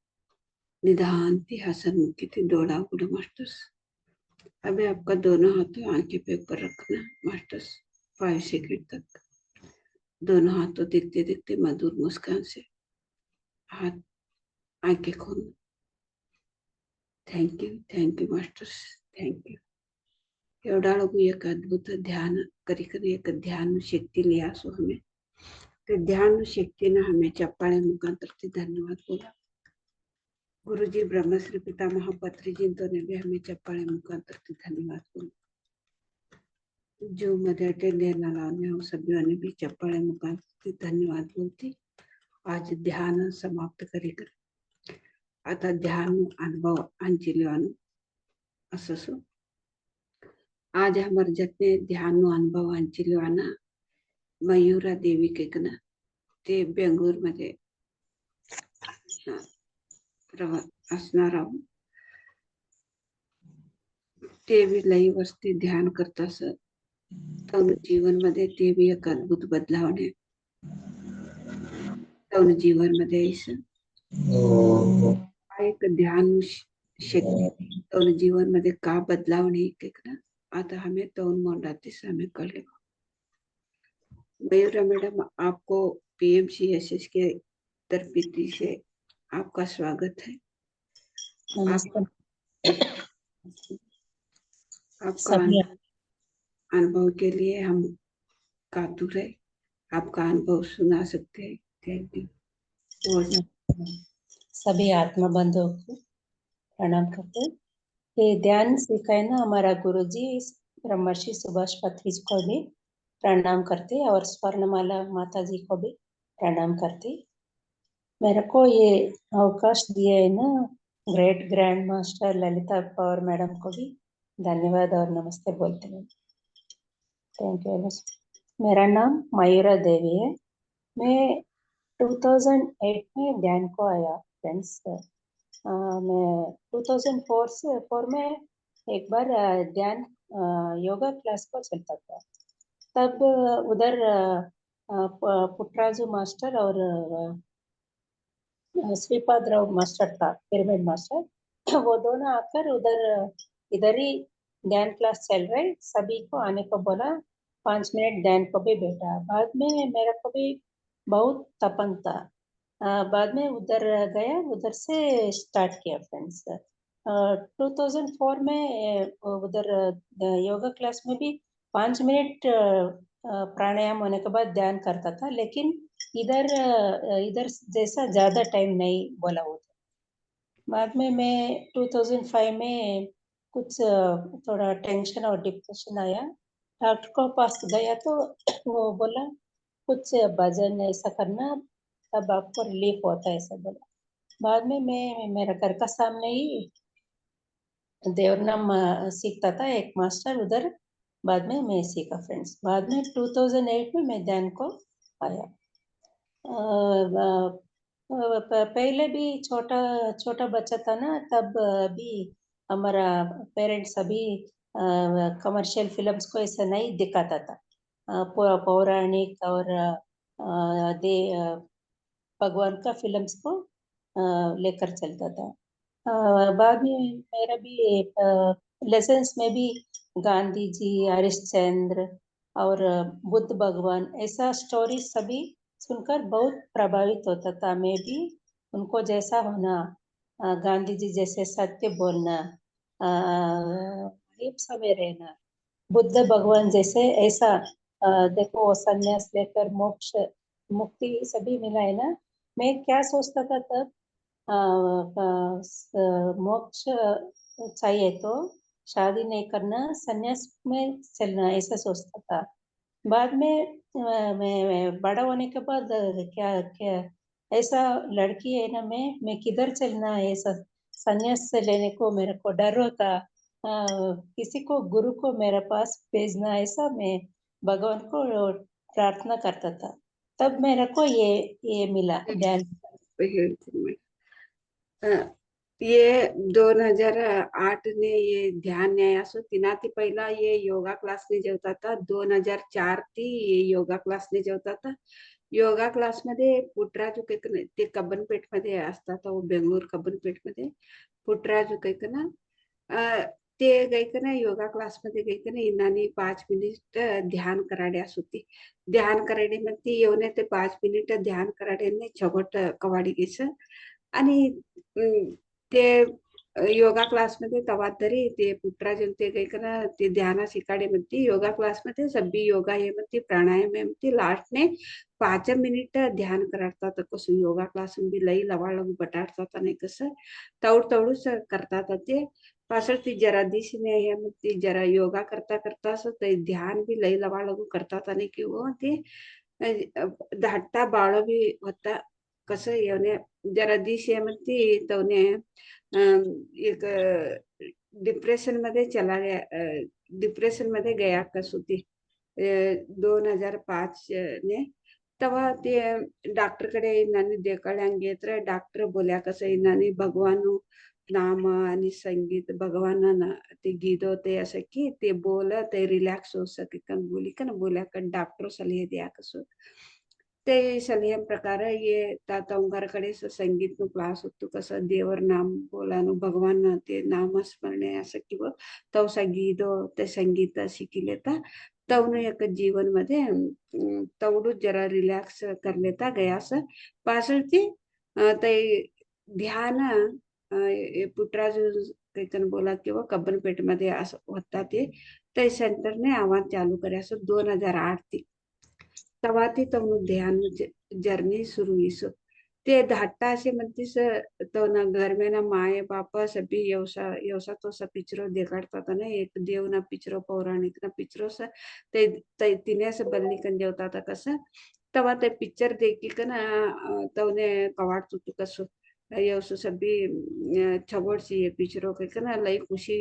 निधान थी हसन मुखी थी दौड़ा उड़ा मास्टर्स। अभी आपका दोनों हाथों आंखें पे ऊपर रखना मास्टर्स 5 सेकंड तक। दोनों हाथों देखते देखते मधुर मुस्कान से हाथ आंखें खोलना। Thank you masters, thank you. एवढाळगू एक अद्भुत ध्यान करी करी एक ध्यान शक्ति लिया सो हमें तो ध्यान शक्ति ने हमें चप्पाळे मुखांतर से धन्यवाद बोला। गुरुजी ब्रह्मश्री पितामह पत्री जी ने भी हमें चप्पाळे मुखांतर से धन्यवाद बोला। जो मध्ये अटेंड लाने हम सभी ने भी चप्पाळे मुखांतर से धन्यवाद बोलती। आज ध्यान समाप्त करी कर आता ध्यान अनुभव अंचिलिवानु अससु आज हमारे जतने ध्यान अनुभव अंचिलिवाना मयूरा देवी केकना ते बेंगळूर मध्ये असणार आहोत. ते बी लई वस्ती ध्यान करतास तरुण जीवन मध्ये ते बी एक अद्भुत बदलावणे तरुण जीवन मध्ये एक ध्यान शक्ती तरुण जीवन मध्ये का बदलावणे केकना आता हमें तरुण मोंडातीस हमें कर ले. मयूरा मैडम आपको PMCSS के तरफी से आपका स्वागत है. नमस्ते आपका सभी अनुभव के लिए हम कातुर है. आपका अनुभव सुना सकते हैं. Thank you. सभी आत्मा बंधुओं को प्रणाम करते हैं. ये ध्यान सिखाए ना हमारा गुरुजी ब्रह्मर्षि सुभाष पत्री जी को भी प्रणाम करते और स्वर्णमाला माता जी को भी प्रणाम करते. मेरे को ये अवकाश दिए है ना great grand master Lalita Pawar madam को भी धन्यवाद और नमस्ते बोलते हैं. Thank you. मेरा नाम मयूरा देवी है. मैं 2008 में ध्यान को आया फ्रेंड्स. मैं 2004 में एक बार ध्यान योगा क्लास को चलता था. तब उधर पुट्राजू मास्टर और श्रीपादराव मास्टर था पिरामिड मास्टर. वो दोनों आकर इधर ही ध्यान क्लास चल रहे. सभी को आने को बोला. 5 मिनट ध्यान को भी बैठा. बाद में मेरा को भी बहुत तपन था. बाद में उधर गया. उधर से स्टार्ट किया फ्रेंड्स. 2004 में उधर योगा क्लास में भी 5 मिनट प्राणायाम होने के बाद ध्यान करता था. लेकिन इधर जैसा ज्यादा टाइम नहीं बोला होता. बाद में मैं 2005 में कुछ थोड़ा टेंशन और डिप्रेशन आया. डॉक्टर को पास गया तो वो बोला कुछ भजन ऐसा करना तब आपको रिलीफ होता है ऐसा बोला. बाद में मैं मेरा घर का सामने ही देवनाम सीखता था एक मास्टर उधर. बाद में मैं सीखा फ्रेंड्स. बाद में 2008 में मैं ध्यान को आया. पहले भी छोटा बच्चा था ना तब भी हमारा पेरेंट्स अभी कमर्शियल फिल्म्स को ऐसा नहीं दिखाता था. पौराणिक और भगवान का फिल्म्स को लेकर चलता था. बाद में मेरा भी लेसन्स में भी गांधी जी हरिश्चंद्र और बुद्ध भगवान ऐसा स्टोरी सभी सुनकर बहुत प्रभावित होता था. मैं भी उनको जैसा होना, गांधी जी जैसे सत्य बोलना, अहिंसा में रहना, बुद्ध भगवान जैसे ऐसा देखो वो संन्यास लेकर मोक्ष मुक्ति सभी मिला है ना. मैं क्या सोचता था तब मोक्ष चाहिए तो शादी नहीं करना संन्यास में चलना ऐसा सोचता था. बाद में मैं बड़ा होने के बाद क्या क्या ऐसा लड़की है ना मैं किधर चलना है ऐसा संन्यास से लेने को मेरे को डर होता. किसी को गुरु को मेरे पास भेजना ऐसा मैं भगवान को प्रार्थना करता था. तब मेरे को ये मिला ध्यान. ये 2008 ने ये ध्यान न्यायास तिनाती पहिला ये योगा क्लासने जेवता था. 2004 ती ये योगा क्लासने जेवता था. योगा क्लास मध्ये पुटराजू कैकन ते कब्बनपेठ मध्ये असतात. बेंगळूर कब्बनपेठ मध्ये पुटराजू कैकन ते गैकन योगा क्लास मध्ये गैकन इनानी 5 मिनिट ध्यान कराड्यास होती. ध्यान कराडे मध्ये येऊन ते 5 मिनिट ध्यान कराड्याने छगोट कवाडी गेस आणि ते योगा क्लास मध्ये तवा तरी ते पुटराजन ते गैकन ते ध्यान शिकाडे मध्ये योगा क्लास मध्ये सभी योगा ये मध्ये प्राणायाम ये मध्ये लास्ट ने 5 मिनिट ध्यान करतात. कसं योगा क्लास मध्ये लई लवाळ बटाडतात नाही कसं तवडूच करतात ते पासळ ती जरा दिसणे हे मध्ये जरा योगा करता करता असं ते ध्यान भी लई लवाळ करतात आणि किंवा ते धाटा बाळ भी होता. कसं येणे जरा दिश आहे म्हणती तवने एक डिप्रेशन मध्ये चला गया, डिप्रेशन मध्ये गया कसुती 2005 ने तेव्हा ते डॉक्टर कडे इनानी देखाड्यांग घेत डॉक्टर बोल्या कसं इनानी भगवान नाम आणि संगीत भगवान ते गीत होते असं की ते बोल ते रिलॅक्स हो सके कन बोली कन बोल्या कन डॉक्टर सल्हे द्या कसं ते सल्हे प्रकार ये तातंगारकडे संगीत नु क्लास होतो कसं देवर नाम बोलानु भगवान ते नामस्मरणे असं किंवा तवसा गीत ते संगीत शिकिलेता तवनु एक जीवन मध्ये तवडू जरा रिलॅक्स कर लेता गया असं पासळती ते ध्यान पुटराज कैकन बोला किंवा कब्बनपेठ मध्ये असं होता ते सेंटरने आवाज चालू करे असं 2008 ती तेव्हा ती तवनु ध्यान जर्नी सुरू हिसो ते धाट्टा असे म्हणतीस तो ना घर में ना माए बापा सभी यवसा यवसा तो सा पिक्चरो देखाडतात ना एक देव ना पिक्चरो पौराणिक ना पिक्चरो सा ते तिने से बल्ली कन जेवता था कसं तेव्हा ते पिक्चर देखी का ना तवने कवाड तुतू कसो यवसो सभी छबोडची पिक्चरो का ना लई खुशी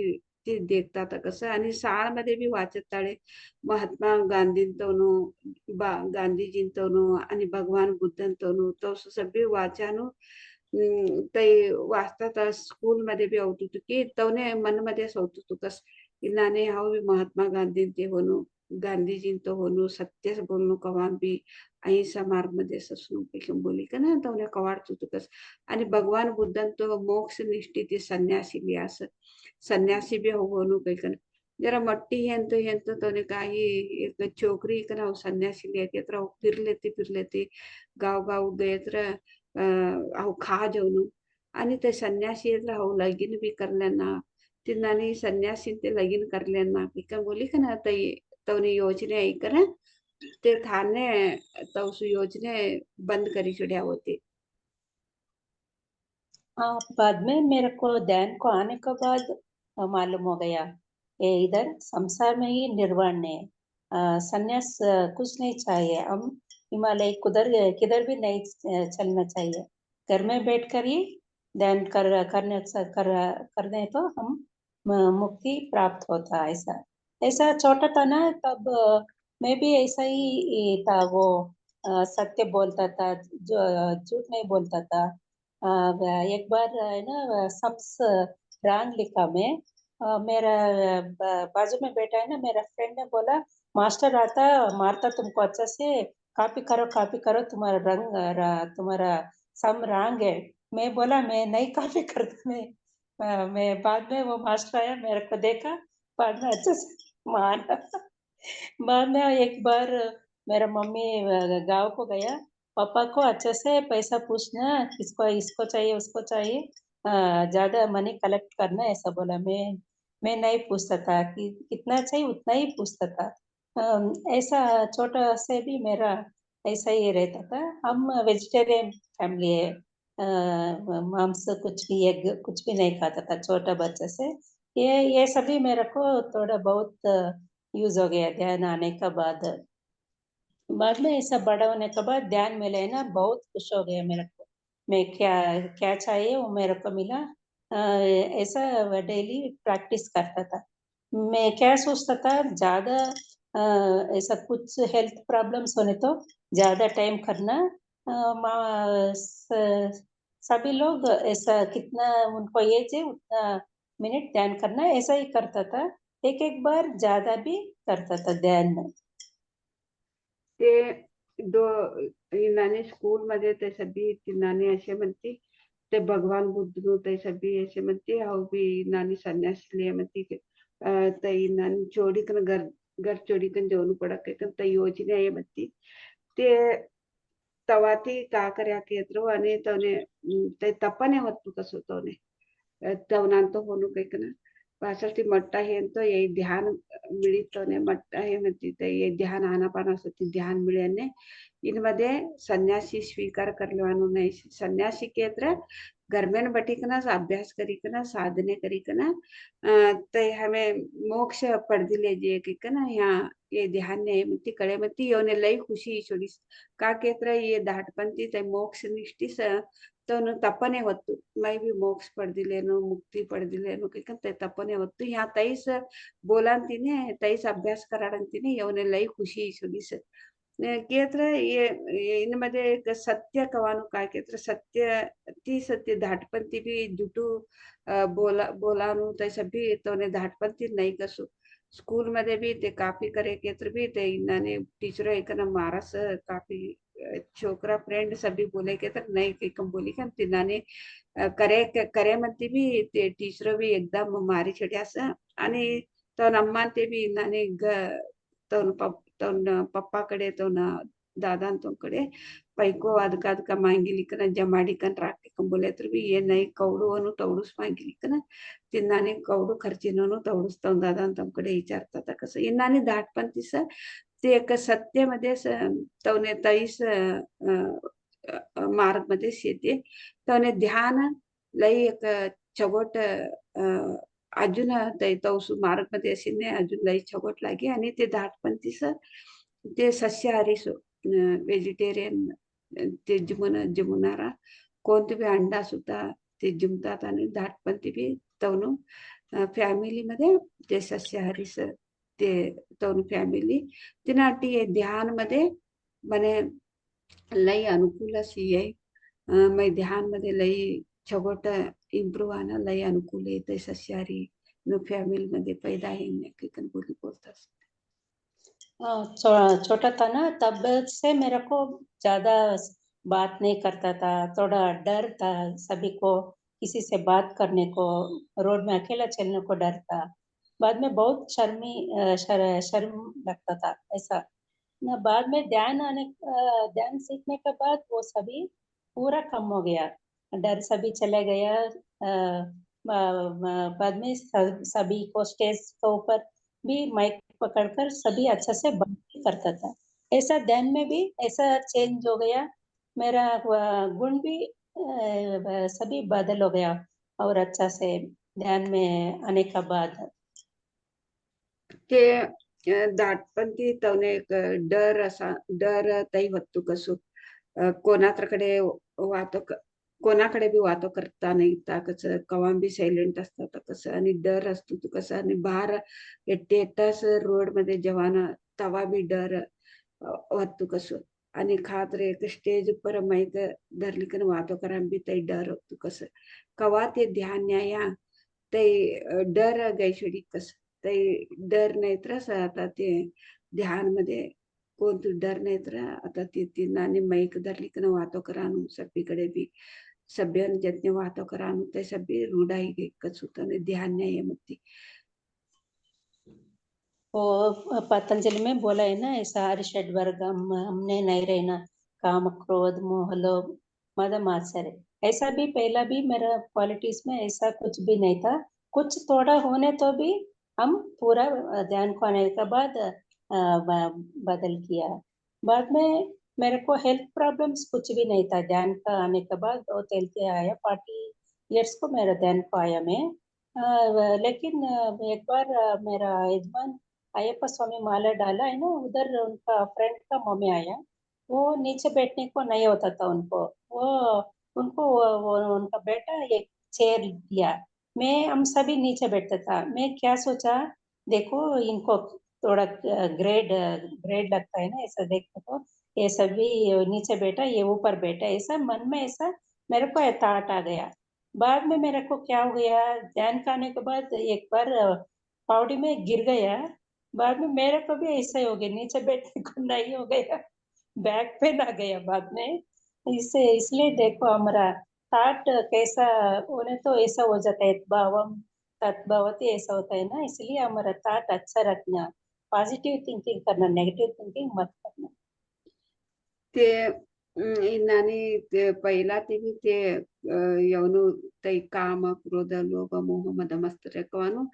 ती देखता था कसं आणि शाळेमध्ये बी वाचत ताळे महात्मा गांधींतवनो गांधीजींतवनो आणि भगवान बुद्धांतवनो तो सगळी वाचानो ते वाचतात स्कूल मध्ये बी होत होतो की तवने मन मध्ये असं होत होतो कस नाने हाव बी महात्मा गांधी ते होनो गांधीजींतो होनो सत्यच बोलणं कवा बी अहिंसा मार्ग मध्ये ससनो पैकी बोली का ना तवने कवाड होतो कस आणि भगवान बुद्धांतो मोक्ष निष्ठी ते संन्यासी बी असं संन्यासी बी होनो पैकी जरा मट्टी हेंतो तोने काही एक छोकरी कना सन्यासी लेके तर फिर लेते गाव गयत अहो खा जेवण आणि ते संन्यासी अहो लगीन बी करल्यांना तिनानी संन्यासी ते लगीन करल्यांना पिका बोली का ना तवने योजने ऐकना ते थाने तवसु योजने बंद करी छुड्या होते बाद में मेरे को ध्यान को आने के बाद मालूम हो गया ये इधर संसार में ही निर्वाण है। संन्यास कुछ नहीं चाहिए। हम हिमालय किधर भी नहीं चलना चाहिए। घर में बैठ कर ही ध्यान करने तो हम मुक्ति प्राप्त होता है। ऐसा छोटा था ना तब मैं भी ऐसा ही था। वो सत्य बोलता था, झूठ नहीं बोलता था। एक बार है ना सब्स रैंक लिखा मैं मेरा बाजू में बैठा है ना मेरा फ्रेंड ने बोला मास्टर आता मारता तुमको अच्छा से कॉपी करो तुम्हारा सम रैंक है। मैं बोला मैं नहीं कॉपी करता। मैं बाद में वो मास्टर आया मेरे को देखा बाद में अच्छे से मारा। बाद में एक बार मेरा मम्मी गांव को गया पापा को अच्छे से पैसा पूछना किसको इसको चाहिए उसको चाहिए ज्यादा मनी कलेक्ट करना ऐसा बोला। मैं नहीं पूछता था कि कितना चाहिए उतना ही पूछता था। ऐसा छोटा से भी मेरा ऐसा ही रहता था। हम वेजिटेरियन फैमिली है। मांस कुछ भी एग कुछ भी नहीं खाता था छोटा बच्चे से। ये सभी मेरे को थोड़ा बहुत यूज हो गया ध्यान आने का बाद में ऐसा बड़ा होने के बाद ध्यान मिले ना बहुत खुश हो गया मेरे को। मैं क्या क्या चाहिए वो मेरे को मिला। ऐसा डेली प्रैक्टिस करता था। मैं क्या सोचता था ज्यादा ऐसा कुछ हेल्थ प्रॉब्लम्स होने तो ज्यादा टाइम करना सभी लोग ऐसा कितना उनको एज है उतना मिनट ध्यान करना ऐसा ही करता था। एक बार ज्यादा भी करता था ध्यान में। ते दो इनाने स्कूल मध्ये ते सभी तिनाने असे म्हणती ते भगवान बुद्ध ते सभी असे म्हणते हाऊ बी नानी संन्यास लिया म्हणती ते इनानी चोडीकन घर चोडीकन जेवण पडक ते योजने आहे म्हणती ते तवा ती का कर्या केत्रो आणि तवने ते तपने होत कसो तवने तवनांतो होनु कैकना पासळती मट्टा हे तो ये ध्यान मिळितो ने मट्टा हे म्हणती ते ये ध्यान आनापाना सती ध्यान मिळेने इनमध्ये संन्यासी स्वीकार करवानो नहीं सन्यासी के तरह घर में बटिकना अभ्यास करिकना साधने करिकना ते हमें मोक्ष पढ़ ले जे किकना यहाँ ये ध्यान ने मती कड़े मती योने लई खुशी छोड़ी का के तरह ये दाटपंती ते मोक्ष निष्ठि तवನು ತಪ್ಪನೆ ಹೊತ್ತು ಮೈ ಬಿ ಮೋಕ್ಷ ಪಡೆದಿಲ್ಲೇನು ಮುಕ್ತಿ ಪಡೆದಿಲ್ಲೇನು ಕೈಕಂತ ತಪ್ಪನೆ ಹೊತ್ತು ಯಾ ತೈಸ ಬೋಲಾಂತೀನಿ ತೈಸ अभ्यास कराडंತೀನಿಯವನೆ लई खुशी सुडीस केत्र ये इनमध्ये एक सत्य कवानु काय केत्र सत्य ती सत्य धाटपंती बी जुटू बोलानु तैसा बी तवने धाटपंती नाही कसू स्कूल मध्ये बी ते कापी करे केत्र बी ते इन्नाने टीचर एकना मारस कापी छोकरा फ्रेंड सभी बोले के तर नहीं कहीं कम बोली का तिनाने करे म्हणते बी ते टीचर बी एकदम मारी छड्यास आणि तो अम्मा ते बी नाने तवन पप्पाकडे तवन दादा तोकडे पैको ಅದಕ್ಕ ಮಾಂಗಿಲಿಕನ ಜಮಾಡಿಕನ್ ರಾಕ್ಲಿಕನ್ बोले तर बी ये नहीं कवडू अनु तवडूस मांगिलिकन तिनाने कवडू खर्चिनोनु तवडूस तवन दादा तमकडे विचारतात कसं इनाने धाटपंतीस ते एक सत्तेमध्ये तवने तैस मार्ग मध्ये येते तवने ध्यान लई एक छगोट अजून तवसू मार्ग मध्ये असीने अजून लई छगोट लागे आणि ते धाटपंतीस ते सस्याहारी सो व्हेजिटेरियन ते जिमुनारा कोणते बी अंडा सुद्धा ते जिमतात आणि धाटपंती बी तवनु फॅमिली मध्ये ते सस्याहारी ते तवनु फॅमिली तिनाटी ध्यान मध्ये मने लई अनुकूल अशी आहे मैं ध्यान मध्ये लई छगोट इम्प्रूव आना लई अनुकूल येते सस्याहारी नो फॅमिली मध्ये पैदा है किकन बोली बोलतात छोटा था ना तब से मेरे को ज्यादा बात नहीं करता था थोड़ा डर था सभी को किसी से बात करने को रोड में अकेला चलने को डर था बाद में बहुत शर्म लगता था ऐसा ना बाद में ध्यान सीखने के बाद वो सभी पूरा कम हो गया डर सभी चले गया बाद में सभी को स्टेज के ऊपर भी माइक पकड़कर सभी अच्छा से बात करता था ऐसा ध्यान में भी ऐसा चेंज हो गया मेरा गुण भी सभी बदल हो गया और अच्छा से ध्यान में आने का बाद ते दाटपंती तवने एक डर असा डर तई होतो कसो कोणाकडे वातो कोणाकडे बी वातो करता नाही ता कसं कवा बी सायलेंट असतात कसं आणि डर असतो तू कसं आणि बाहेर एकटे एकटाच रोड मध्ये जवान तवा बी डर होतो कसो आणि खात्री एक स्टेज पर माईक धरली कन वातो करा बी तई डर होतो कसं कवा ते ध्यान न्याया ते डर गैशडी कसं ते डर नाही तर आता ते ध्यान मध्ये कोणतं डर नाही तर आता ती नानी माईक धरली कन वातो करानु सगळीकडे बी सभ्यन जतने वातो करानु ते सभी रूढाई एकच होतं ध्यान नाही मती वो पतंजलि में बोला है ना ऐसा हर्षड वर्ग हमने नहीं रहना काम क्रोध मोह लोभ मद मात्सर्य ऐसा भी पहला भी मेरा क्वालिटीज में ऐसा कुछ भी नहीं था कुछ थोड़ा होने तो भी हम पूरा ध्यान को आने के बाद बदल किया बाद में मेरे को हेल्थ प्रॉब्लम्स कुछ भी नहीं था ध्यान का आने के बाद बहुत हेल्थी आया 40 years को मेरा ध्यान को आया मैं लेकिन एक बार मेरा यजमान अयप्पा स्वामी माला डाला है ना उधर उनका फ्रेंड का मम्मी आया वो नीचे बैठने को नहीं होता था उनको वो उनका बेटा एक चेयर दिया मैं हम सभी नीचे बैठता था मैं क्या सोचा देखो इनको थोड़ा ग्रेड लगता है ना ऐसा देखने को ये सभी नीचे बैठा ये ऊपर बैठा ऐसा मन में ऐसा मेरे को थॉट आ गया बाद में मेरे को क्या हो गया ध्यान करने के बाद एक बार पौड़ी में गिर गया बाद में मेरे को भी ऐसा ही हो गया नीचे बैठने को नहीं हो गया बैक पेन आ गया बाद में इसलिए देखो हमारा थॉट कैसा होने तो ऐसा हो जाता है भावम तत्भवती ऐसा होता है ना इसलिए हमारा थॉट अच्छा रखना पॉजिटिव थिंकिंग करना नेगेटिव थिंकिंग मत करना ते इनानी ते पहिला ते बी ते यवनु तै काम क्रोध लोभ मोह मद मत्सर्य कवानु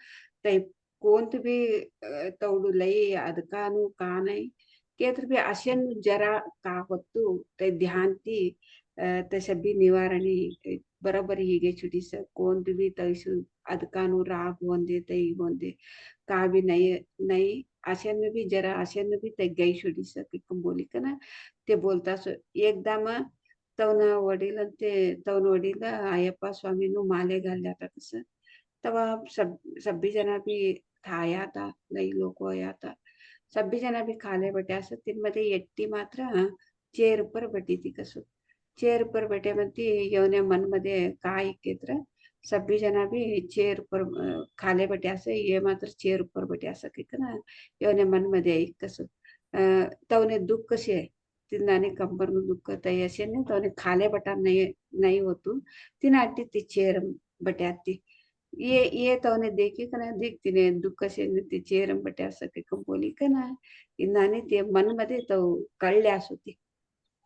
तै कोणतं बी तवडू लई ಅದಕ್ಕಾನು ಕಾಣೈ केत्र भी अशन जरा का होतु ते ध्यान ती ते सभी निवारणी बराबर ಹೀಗೆ ಚುಡಿಸ कोंद भी तैसु अदकानु राग होंदे तई होंदे का भी नहीं आशन में भी जरा आशन में भी ते गई छुडी सके कम बोली कना ते बोलता सो एकदम तवना वडील ते तवन वडील अय्यप्पा स्वामीनु माले घालल्या कसं तेव्हा सभी जना भी था आया था लई लोक आया था सभी जना भी खाले बटे असं तिनमध्ये एकटी मात्र चेअर पर बटी ती कसं चेअर पर बटे म्हणती येवने मन मध्ये काय केत्र सभी जना भी चेअर पर खाले बटे असं ये मात्र चेअर पर बटे असं की ना येवने मन मध्ये एक कसं तवने दुःख कसे आहे तिनाने कंबरनु दुःख तय असे ने तवने खाले बटा नाही नाही होतू तिनाटी ती चेअर बटे आती ये तवने देखी कना दिखतीने दुःख से ते चेरम बटे असं की बोली कना इनाने ते मन मध्ये तो कळल्यास होती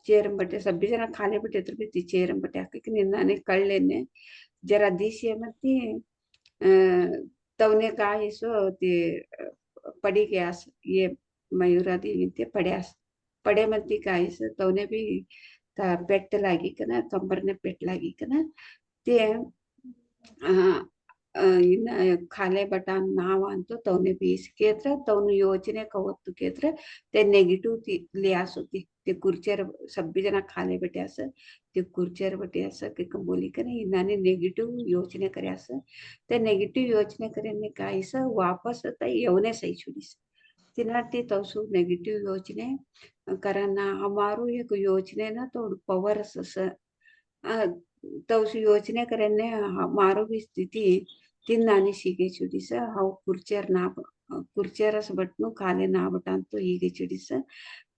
चेरम बटे सभी जना खाले बटे तर ती चेरम बटे की इनाने कळलेने जरा दिशे मती तवने काय सो ते पड़ी गयास ये मयूरा देवी ते पड्यास पडे म्हणती काय सो तवने भी पेट लागी कना कंबर ने पेट लागी कना ते ಇನ್ನ ಖಾಲೆ ಬಟಾನ್ ನಾವ್ ಅಂತೂ ತವನೆ ಬೀಸ್ ಕೇತ್ರ ತವನು ಯೋಚನೆ ಕವತ್ತು ಕೇತ್ರ ते नेगेटिव ले होती ते कुर्चेर सभी जना खाले बटे असं ते कुर्चेर बटे असं की बोली का नाही नाने नेगेटिव योचने करे असं ते नेगेटिव योचने करे काय असं वापस आता येवने सही छुडीस तिनाटी तवसु नेगेटिव योचने करना हमारू एक योचने ना तो पवर असं तवसु योचने करने हमारो भी स्थिति तीन नानी सीगे चुड़ीस हाउ कुर्चेरस बटनु काले ना बटांतो हೀಗೆ चुड़ीस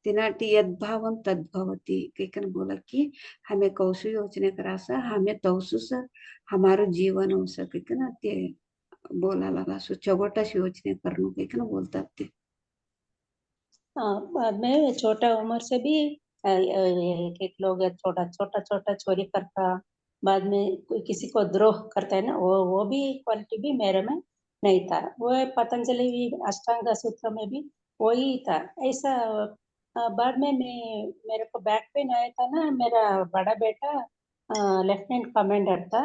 तिनाटी यद्भावं तद्भवति केकन बोला कि हमें कौसु योचने करास हमें तौसुस हमारो जीवन हो सके ना ते बोला लगा सो चौगोटस योचने करनु केकन बोलता ते बाद में छोटा उम्र से भी एक लोग छोटा छोटा छोटा चोरी करता बाद में कोई किसी को द्रोह करता है ना वो भी क्वालिटी भी मेरे में नहीं था वो पतंजलि भी अष्टांग सूत्र में भी वही था ऐसा बाद में मैं मेरे को बैक पेन आया था ना मेरा बड़ा बेटा लेफ्टिनेंट कमांडर था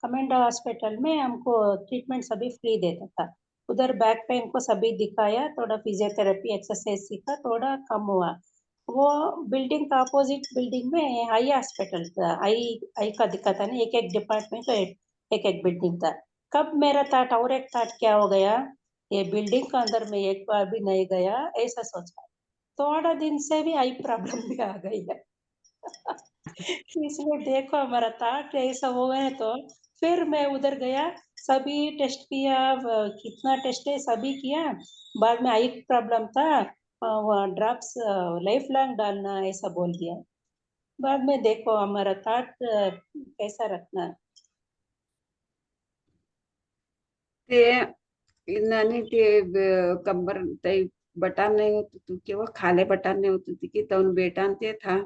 कमांडर हॉस्पिटल में हमको ट्रीटमेंट सभी फ्री देता था उधर बैक पेन को सभी दिखाया थोड़ा फिजियोथेरेपी एक्सरसाइज सीखा थोड़ा कम हुआ वो बिल्डिंग का अपोजिट बिल्डिंग में आई हॉस्पिटल था आई का दिक्कत था ना एक डिपार्टमेंट का एक बिल्डिंग था कब मेरा थॉट और एक थॉट क्या हो गया ये बिल्डिंग के अंदर में एक बार भी नहीं गया ऐसा सोचा थोड़ा दिन से भी आई प्रॉब्लम भी आ गई है इसलिए देखो हमारा थॉट ऐसा हो गया तो फिर मैं उधर गया सभी टेस्ट किया कितना टेस्ट है सभी किया बाद में आई प्रॉब्लम था ड्रॉप्स लाइफ लॉन्ग डालना ऐसा बोल दिया बाद में देखो हमारा थॉट कैसा रखना ते नानी ते कंबर तई बटान नहीं होती तू केव्हा खाले बटान नहीं होती थी कि तवन बेटान ते था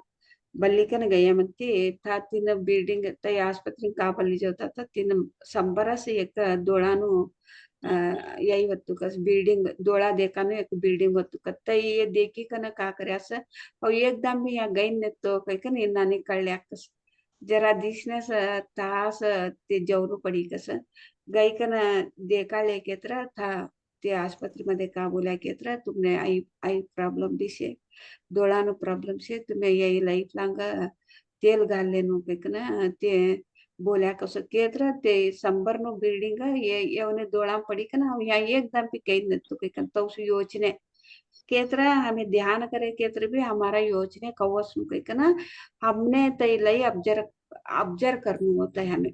बल्ली कन गया म्हणते था तीन बिल्डिंग तई आस्पत्रि का बल्ली होता था तीन संबरा से एक डोळानु यही होतो कस बिल्डिंग डोळा देखानो एक बिल्डिंग होतो का तई ये देखी कन का करे असं और एकदम भी यहाँ गई न तो काही कन नानी कळल्या कस जरा दिसण्यास तास ते जवरू पडी कसं गई कन देखा लेके था ते आस्पत्रि मध्ये का बोला के तुमने आई आई प्रॉब्लम दिसे डोळानो प्रॉब्लम से तुम्हें यही लाइफ लॉन्ग तेल घाल लेनो ना ते बोल्या कसं केत्र ते संबर नो बिल्डिंग ये येवने डोळा पडी का ना या एकदम भी कहीं न तो कहीं तो योचने केत्र हमें ध्यान करे केत्र भी हमारा योचने कवस नु कहीं ना हमने तई लई ऑब्जर्व करना होता है हमें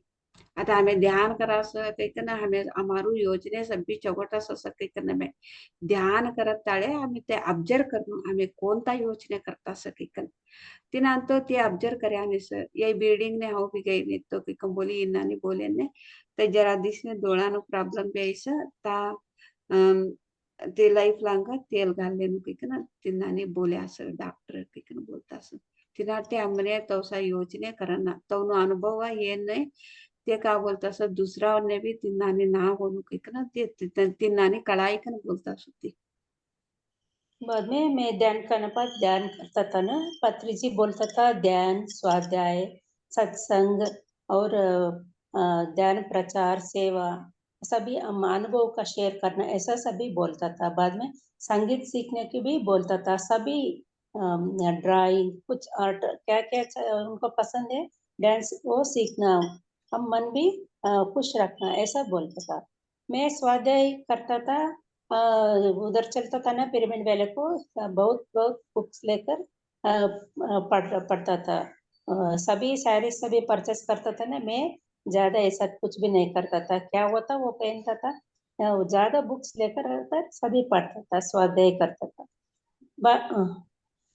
आता हमें ध्यान करायचं काही ना हमें हमारू योजने सभी चौकटा असं काही में ध्यान करत ताळे आम्ही ते ऑब्जर्व करणं आम्ही कोणता योजने करता सके तिनांतो ते ऑब्जर्व करे आम्ही सर ये बिल्डिंग ने हो भी गई नहीं तो कि बोली इन्नानी बोले ने ते जरा दिसने डोळानो प्रॉब्लम भी ऐसा ता ते लाईफ लॉन्ग तेल घाललेनु काही ना तिनाने बोले असं डॉक्टर काही बोलता असं तिनाटे हमने तवसा योजने करना तवनो अनुभव ये नहीं ते का बोलता असं दुसरा ने भी तिनाने ना बोलू काही ना ते तिनाने कळाई कन बोलता सुद्धी बाद में मैं ध्यान करने पर ध्यान करता था ना, पत्री जी बोलता था ध्यान, स्वाध्याय, सत्संग और ध्यान प्रचार, सेवा, सभी अनुभव का शेयर करना, ऐसा सभी बोलता था। बाद में संगीत सीखने की भी बोलता था, सभी ड्राइंग, कुछ आर्ट, क्या क्या उनको पसंद है, डांस वो सीखना, हम मन भी खुश रखना, ऐसा बोलता था। मैं स्वाध्याय करता था, उधर चलता था ना पिरामिड वैली को, बहुत बहुत बुक्स लेकर पढ़ता था। सभी सारे सभी परचेस करता था ना, मैं ज्यादा ऐसा कुछ भी नहीं करता था, क्या होता वो पहनता था, ज्यादा बुक्स लेकर आता सभी पढ़ता था, स्वाध्याय करता था।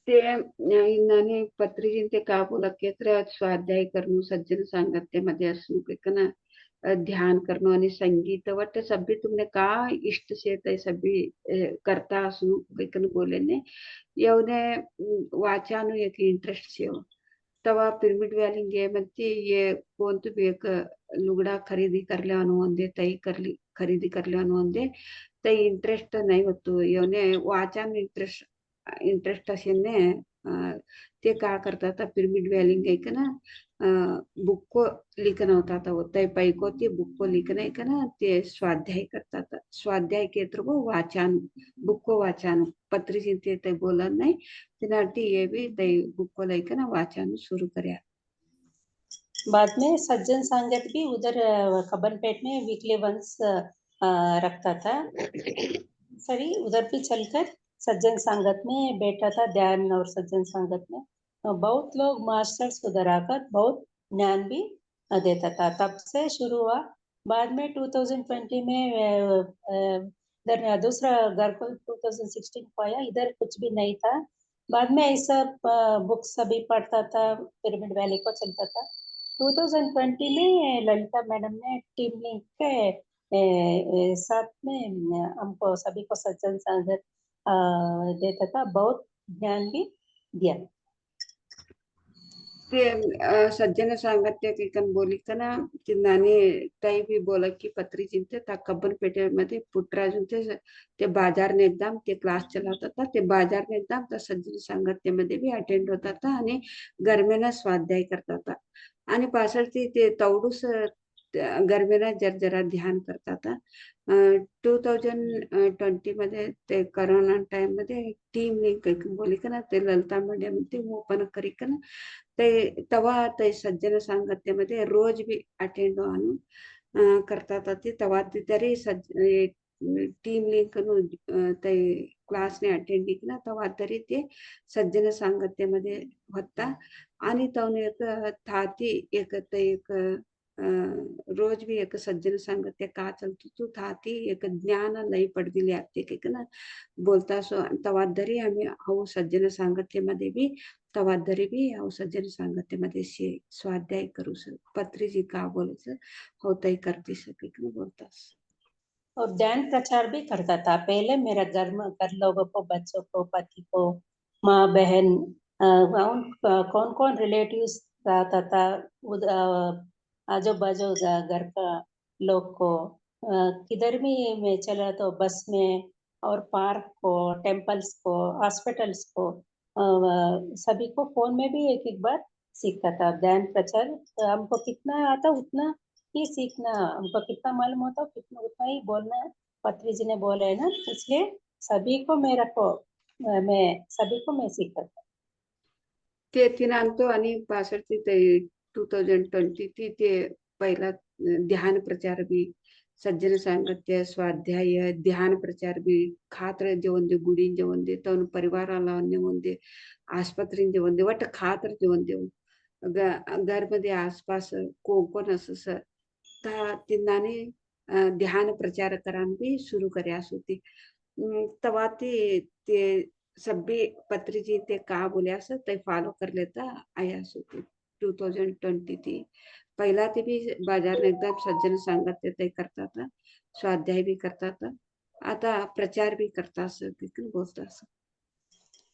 ते इन्नाने पत्रिजीन ते का बोला केत्र स्वाध्याय करणं सज्जन सांगत्यामध्ये असणं केकना ध्यान करणं आणि संगीत वट सभी तुमने का इष्ट से ते सभी करता असणं केकन बोले ने यवने वाचानु एक इंटरेस्ट से तवा पिरामिड व्याली गे मध्ये ये कोणतं बी एक लुगडा खरेदी करले अनुवंदे तई करली खरेदी करले अनुवंदे तई इंटरेस्ट नाही होतो यवने वाचानु इंटरेस्ट असेने ते का करतात पिरामिड व्याली गई का ना बुक्को लिखना होता था वो तय पैको ते बुक्को लिखना है का ना ते स्वाध्याय करता था स्वाध्याय के तरफ वो वाचन बुक्को वाचन पत्री चिंते तय बोला नहीं तिनाटी ये भी तय बुक्को लेकर ना वाचन शुरू करया बाद में सज्जन संगत भी उधर कब्बनपेट में वीकली वंस रखता था, सरी उधर भी चलकर सज्जन संगत में बैठा था, ध्यान और सज्जन संगत में बहुत लोग मास्टर्स उधर आकर बहुत ज्ञान भी देता था, तब से शुरू हुआ। बाद में 2020 में इधर दूसरा घर को 2016 को आया, इधर कुछ भी नहीं था। बाद में ऐसा बुक्स सभी पढ़ता था, पिरामिड वैली को चलता था। 2020 में ललिता मैडम ने टीम लिंक के साथ में हमको सभी को सज्जन संगत देता था, बहुत ज्ञान भी दिया। ते सज्जन सांगत्य केकन बोली का ना की नानी ताई भी बोला की पत्री चिंते ता कब्बन पेठेमध्ये पुट्राजून ते बाजार ने एकदम ते क्लास चलावता था ते बाजार ने एकदम त्या सज्जन सांगत्यामध्ये भी अटेंड होता था आणि गरमेना स्वाध्याय करता था आणि पासळती ते तवडूस गरमेना जरा ध्यान करता था 2020 मध्ये ते करोना टाइम मध्ये टीम लिंक बोली का ना ते ललिता मीडियम ते ओपन करी का ना ते तवा ते सज्जन सांगत्यामध्ये रोज भी अटेंड आणून करतात ते तवा तरी टीम लिंक ते क्लासने अटेंड ना तवा तरी ते सज्जन सांगत्यामध्ये होता आणि तवने एक थाती एक ते एक रोज भी एक सज्जन सांगत्य का चलतो तू थाती एक ज्ञान लई पडदिली आपते के ना बोलता सो तवा तरी आम्ही हो सज्जन सांगत्यामध्ये भी तवादरी भी या सज्जन सांगत्यामध्ये स्वाध्याय करू पत्री जी का बोलायचं होतही करते सके कि बोलतास और ध्यान प्रचार भी करता था। पहले मेरा घर लोगों को, बच्चों को, पति को, माँ बहन, कौन कौन रिलेटिव्स आता था, आजू बाजू घर का लोग को, किधर भी मैं चला तो बस में और पार्क को, टेम्पल्स को, हॉस्पिटल्स को, सभी को फोन में भी एक एक बार सीखता था। ध्यान प्रचार हमको कितना आता उतना ही सीखना, हमको कितना मालूम होता कितना उतना ही बोलना, पत्री जी ने बोला है ना, इसलिए सभी को मेरा को मैं सभी को मैं सीखता था। ते तिनांतो आणि पासळती ते 2020 ते पहिला ध्यान प्रचार भी सज्जन सांगत्य स्वाध्याय ध्यान प्रचार भी खातर जेवण दे गुडी जेवण दे तवन परिवाराला जेवण दे आस्पत्रीन जेवण दे वट खातर जेवण देऊ घर मध्ये आसपास कोण असं तिनाने ध्यान प्रचार करान भी शुरू करयास होती तवा ते सभी पत्री जी ते का बोल्यास ते फॉलो कर लेता आयास होती 2020 थी पहिला ते भी बाजार में एकदम सज्जन सांगत ते करता था स्वाध्याय भी करता था आता प्रचार भी करता लेकिन बोलता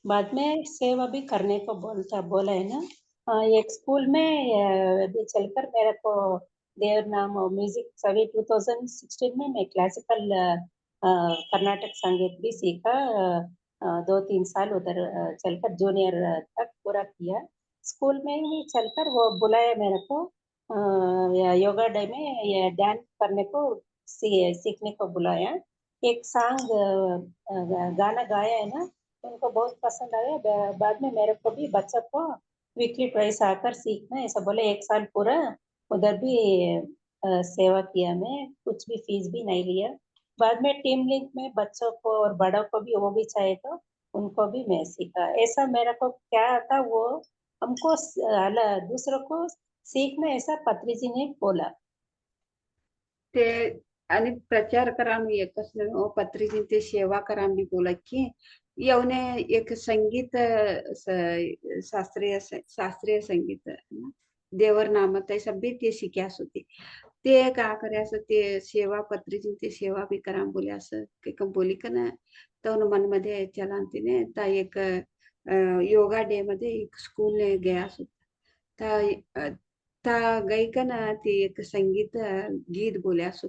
बाद में सेवा भी करने को बोला है ना। एक स्कूल में भी चलकर मेरे को देवर नाम और म्यूजिक सभी 2016 में मैं क्लासिकल कर्नाटक संगीत भी सीखा। 2-3 साल उधर चलकर जूनियर तक पूरा किया। स्कूल में ही चलकर वो बुलाया मेरे को योगा डे में ये डांस करने को सीखने को बुलाया। एक सॉन्ग गाना गाया है ना, उनको बहुत पसंद आया। बाद में मेरे को भी बच्चा को वीकली ट्वाइस आकर सीखना ऐसा बोले। 1 साल पूरा उधर भी सेवा किया मैं, कुछ भी फीस भी नहीं लिया। बाद में टीम लिंक में बच्चों को और बड़ों को भी वो भी चाहे तो उनको भी मैं सीखा। ऐसा मेरे को क्या आता वो हमको दूसरों को सीखना ऐसा पत्री जी ने बोला। ते आणि प्रचार करा मी एकच नाही हो, पत्रीजी ते सेवा करा मी बोला की येवने एक संगीत शास्त्रीय संगीत ना, देवर नाम ते सभी ते शिक्यास होते ते का करे असं ते सेवा पत्रीजी ते सेवा भी करा बोले असं काही बोली का ना तर मन मध्ये चलांतीने ता एक योगा डे मध्ये एक स्कूल ने गया ता ता गई का ना ती एक संगीत गीत बोले असो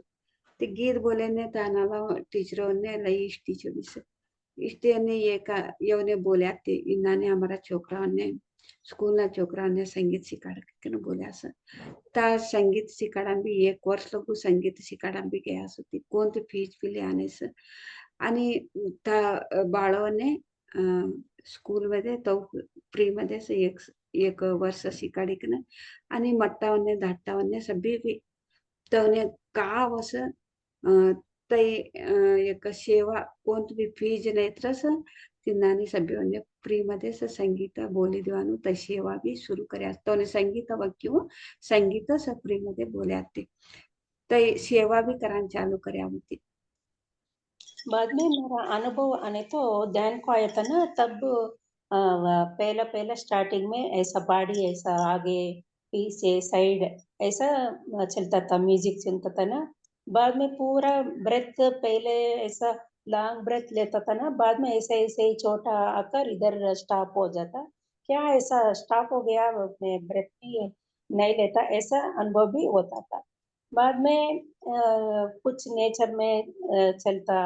ते गीत बोले ने तानाला टीचरों ने लई टीचर इसते ने ये का योने बोले ते इन्नाने हमारा छोकरा ने स्कूल ना छोकरा ने संगीत सिखाड़ के न बोले असं ता संगीत सिखाड़ा भी 1 वर्ष लोग संगीत सिखाड़ा भी गया असो ती कोणते फीज पिले आनेस आणि त्या बाळाने स्कूलमध्ये तो फ्रीमध्ये असं एक वर्ष शिकाडिकन आणि मट्टावने धाट्टावने सभी भी तवने गाव असं तै एक सेवा कोणती बी फीज नाही तरस तिन्नानी सभीवने फ्रीमध्ये असं संगीत बोली देवानु तै सेवा भी शुरू કર્યા तवने संगीत वक्यू संगीत स फ्रीमध्ये बोल्या ते तै सेवा भी करान चालू કર્યા होती। बाद में मेरा अनुभव आने तो ध्यान को आया था ना, तब पहला पहला स्टार्टिंग में ऐसा बॉडी ऐसा आगे पीछे साइड ऐसा चलता था, म्यूजिक चलता था ना। बाद में पूरा ब्रेथ पहले ऐसा लॉन्ग ब्रेथ लेता था ना, बाद में ऐसे ऐसे ही छोटा आकर इधर स्टॉप हो जाता। क्या ऐसा स्टॉप हो गया, मैं ब्रेथ भी नहीं लेता, ऐसा अनुभव भी होता था। बाद में कुछ नेचर में चलता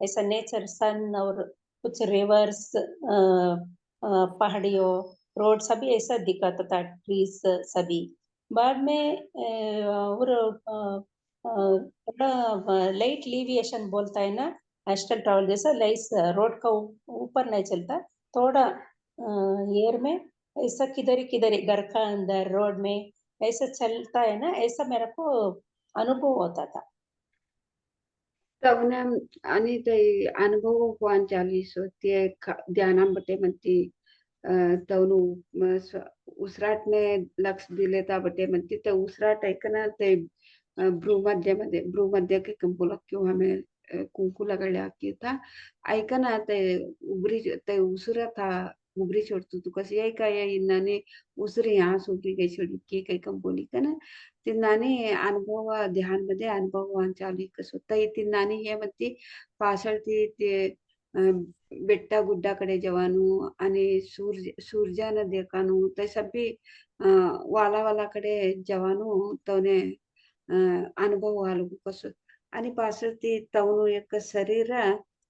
ऐसा नेचर सन और कुछ रिवर्स पहाड़ियों रोड सभी ऐसा दिखाता था, ट्रीज सभी। बाद में और थोड़ा लाइट लिविएशन बोलता है ना, एस्ट्रल ट्रैवल जैसा लाइट रोड का ऊपर नहीं चलता, थोड़ा एयर में ऐसा किधर ही घर का अंदर रोड में ऐसा चलता है ना, ऐसा मेरे को अनुभव होता था। तवने आणि ते अनुभव वान चालीस ते ध्यानांबटे म्हणती तवनु उसराटने लक्ष दिले ता बटे म्हणती ते उसराट ऐकना ते भ्रूमध्य के कंपोला क्यों हमें कुंकू लगाया की था ऐकना ते उबरी ते उसरा था उबरी छोड़तू तू कसी आई का ये इन्नाने उसरी यहाँ सुबरी गई छोड़ी की कई कम बोली का ना तिन्नाने अनुभव ध्यानमध्ये अनुभवांचाली कसं होतं तिन्नाने हे म्हणते पासळती ते बेट्टा गुड्डाकडे जवानू आणि सूर्यानं देखानू ते सभी वाला वालाकडे जवानू तवने अनुभव आलो कसं आणि पासळती तवनु एक शरीर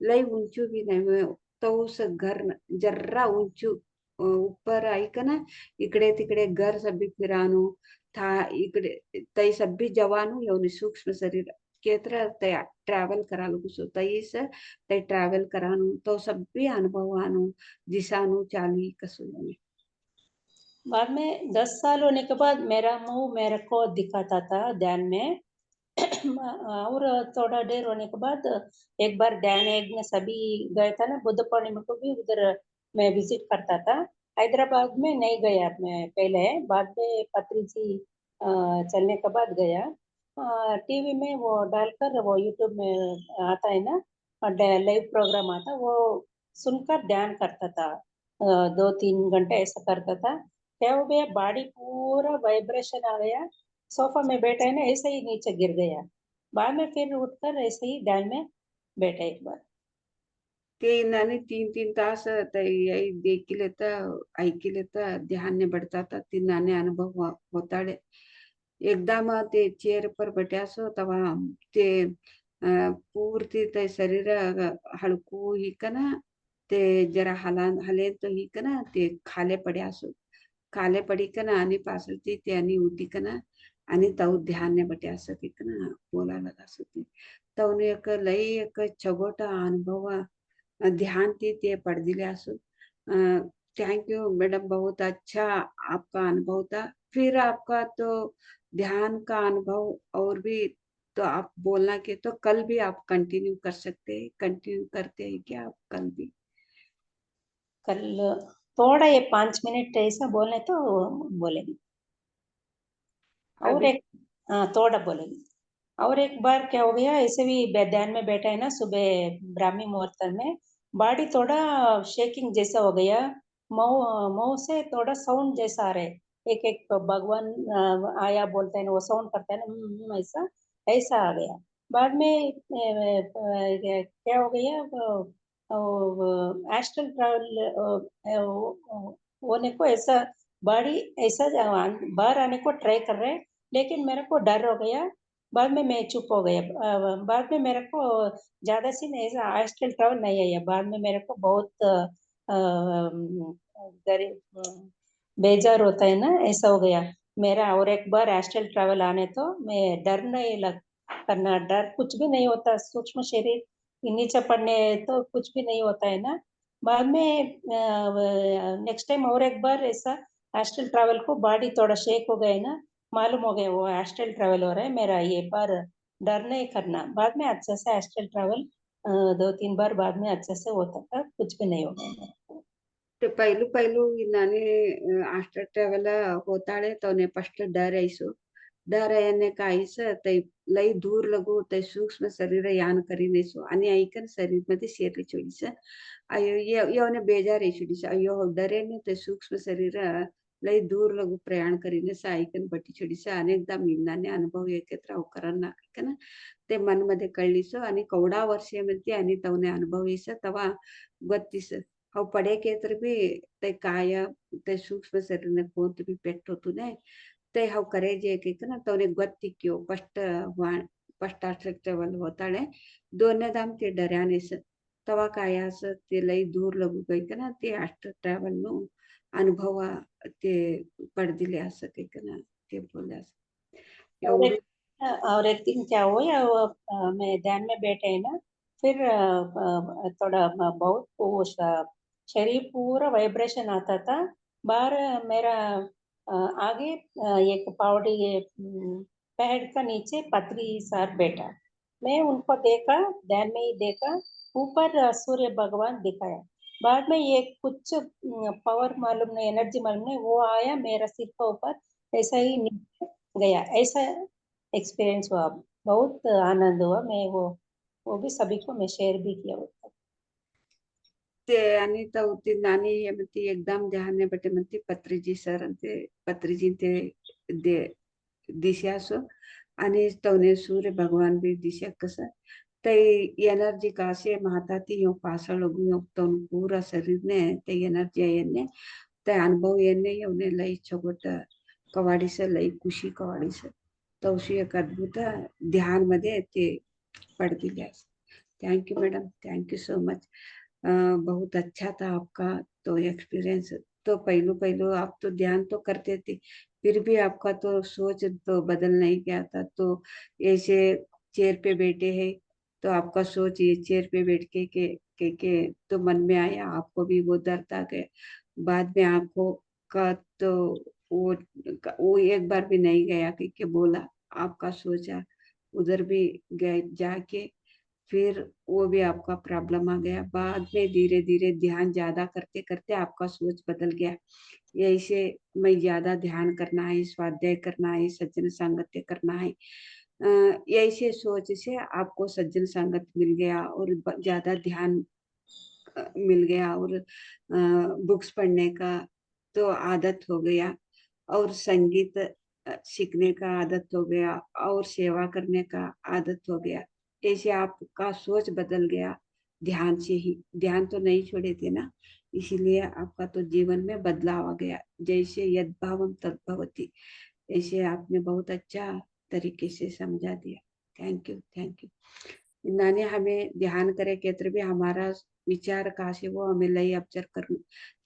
लई उंचू भी नाही तौस घर जर्रा उंचू ऊपर ऐक ना इकडे तिकडे घर सभी फिरानू था इकडे तई सभी जवानू येऊन सूक्ष्म शरीर केत्र तया ट्रैवल करालो कुछ तई से तई ट्रैवल करानू तो सभी अनुभवानू दिशानू चाली कसु बाद में 10 साल होने के बाद मेरा मुंह मेरे को दिखाता था ध्यान में। और थोड़ा देर होने के बाद एक बार ध्यान यज्ञ सभी गए था ना, बुद्ध पूर्णिमा को भी उधर मैं विजिट करता था। हैदराबाद में नहीं गया मैं पहले, बाद में पत्री जी चलने के बाद गया। टीवी में वो डालकर वो यूट्यूब में आता है ना, लाइव प्रोग्राम आता, वो सुनकर ध्यान करता था। 2-3 घंटे ऐसा करता था। क्या हो गया, बॉडी पूरा वाइब्रेशन आ गया, सोफा में बैठा है ना ऐसे ही नीचे गिर गया। बाद में फिर उठकर ऐसे ही ध्यान में बैठा एक बार। ते नाने 3-3 तास ते यही देख लेता ऐकी लेता ध्यान ने बढ़ता था तीन नाने अनुभव होताड़े एकदम ते चेयर पर बैठ्यासो तवा ते पूर्ति ते शरीर हळकू हिकना ते जरा हले तो ही का ना ते खाले पडे असो खाले पडी का ना आणि पासळती ते आणि उठी का ना आणि तव ध्यान ने बटे असं की का ना बोलायला असं ते तवने एक लई एक छोटा अनुभव ध्यान ते पढ़ दिले असो थैंक यू मैडम बहुत अच्छा आपका अनुभव था फिर आपका तो ध्यान का अनुभव और भी तो आप बोलना के तो कल भी आप कंटिन्यू कर सकते हैं कंटिन्यू करते हैं क्या आप कल भी कल थोड़ा ये 5 मिनट ऐसा बोले तो बोलेंगे और अभी एक थोड़ा बोलेंगे और एक बार क्या हो गया ऐसे भी ध्यान में बैठा है ना सुबह ब्राह्मी मुहूर्त में बॉडी थोड़ा शेकिंग जैसा हो गया मुंह मुंह से थोड़ा साउंड जैसा आ रहा है एक एक भगवान आया बोलते हैं ना वो साउंड करता है ना ऐसा ऐसा आ गया बाद में क्या हो गया एस्ट्रल ट्रैवल होने को ऐसा बॉडी ऐसा बाहर आने को ट्राई कर रहे हैं लेकिन मेरे को डर हो गया बाद में मैं चुप हो गया बाद में मेरे को ज्यादा सी नहीं ऐसा एस्ट्रल ट्रैवल नहीं आया बाद में मेरे को बहुत बेजार होता है ना ऐसा हो गया मेरा और एक बार एस्ट्रल ट्रैवल आने तो मैं डर नहीं लग करना डर कुछ भी नहीं होता सूक्ष्म शरीर नीचे पड़ने तो कुछ भी नहीं होता है ना बाद में नेक्स्ट टाइम और एक बार ऐसा एस्ट्रल ट्रैवल को बॉडी थोड़ा शेक हो गया ना मालूम हो गया वो एस्ट्रल ट्रैवल हो रहा है मेरा ये बार डर नहीं करना बाद में अच्छे से एस्ट्रल ट्रैवल 2-3 बार बाद में अच्छे से होता था कुछ भी नहीं हो गया मेरा ते पहिलू पहिलू नाने आफ्टर ट्रॅव्हल होताळे तवने फर्स्ट डर ऐसो डर याने काहीच ते लई दूर लगू ते सूक्ष्म शरीर यान करी नेसो आणि ऐकन शरीर मध्ये शेरली छोडीस अयो येवने बेजार छोडीस अयो डरेने ते सूक्ष्म शरीर लई दूर लगू प्रयाण करीने ऐकन बटी छोडीस अनेकदा मिळणाने अनुभव एकत्र अवकरांना ना ते मन मध्ये कळलीस आणि कवडा वर्षे मध्ये आणि तवने अनुभव येस तवा गत्तीस ಅವು ಪಡೆಯಕೇತ್ರ ಬಿ ತೈ ಕಾಯ ತೈ ಸೂಕ್ಷ್ಮ ಶರೀರನ ಕೋಂತ ಬಿ ಪೆಟ್ಟು ಹೋತುನೆ ತೈ ಹವು ಕರೇಜೆ ಏಕೈಕನ ತವನೆ ಗೊತ್ತಿಕ್ಕಿಯೋ फर्स्ट आश्रक ट्रॅव्हल होताळे दोन्ही धाम ते डऱ्यानेस तवा काय असं ते लई दूर लगू गई का ना ते आष्ट्र ट्रॅव्हल नो अनुभव ते पडदिले असं काही का ना ते बोलले असं और एवढे एक और एक दिन क्या हुआ मैं ध्यान में बैठे है ना फिर थोड़ा बहुत वो शरीर पूरा वाइब्रेशन आता था बाहर मेरा आगे एक पावड़ी पैड का नीचे पतरी सार बैठा मैं उनको देखा ध्यान में ही देखा ऊपर सूर्य भगवान दिखाया बाद में ये कुछ पावर मालूम नहीं एनर्जी मालूम नहीं वो आया मेरा सिर के ऊपर ऐसा ही नीचे गया ऐसा एक्सपीरियंस हुआ बहुत आनंद हुआ मैं वो भी सभी को मैं शेयर भी किया होता ते आणि ती नानी हे म्हणते एकदम ध्यान बटे म्हणते पत्रीजी सर आणि ते पत्रीजी ते दे दिशा असो आणि तवने सूर्य भगवान भी दिशा कसं ते एनर्जी कासे महाताती यो पासा लगू यो तवन पूरा शरीर ने ते एनर्जी येने ते अनुभव येने योने लई छोट कवाडी से लई खुशी कवाडी से तवशी एक अद्भुत ध्यान मध्ये ते पडदिले thank you madam thank you so much बहुत अच्छा था आपका तो एक्सपीरियंस तो पहलू पहलू आप तो ध्यान तो करते थे फिर भी आपका तो सोच तो बदल नहीं गया था तो ऐसे चेयर पे बैठे हैं तो आपका सोच ये चेयर पे बैठ के तो मन में आया आपको भी वो डर था कि बाद में आपको का तो वो वो एक बार भी नहीं गया कि बोला आपका सोचा उधर भी गए जाके फिर वो भी आपका प्रॉब्लम आ गया बाद में धीरे धीरे ध्यान ज्यादा करते करते आपका सोच बदल गया यही से मैं ज्यादा ध्यान करना है स्वाध्याय करना है सज्जन संगत करना है यही से सोच से आपको सज्जन संगत मिल गया और ज्यादा ध्यान मिल गया और बुक्स पढ़ने का तो आदत हो गया और संगीत सीखने का आदत हो गया और सेवा करने का आदत हो गया ऐसे आपका सोच बदल गया ध्यान से ही ध्यान तो नहीं छोड़े थे ना इसीलिए आपका तो जीवन में बदलाव आ गया जैसे यद भावम तद्भवती ऐसे आपने बहुत अच्छा तरीके से समझा दिया थैंक यू इन्होंने हमें ध्यान करे केत्र भी हमारा विचार का से वो हमें लई ऑब्जर्व करू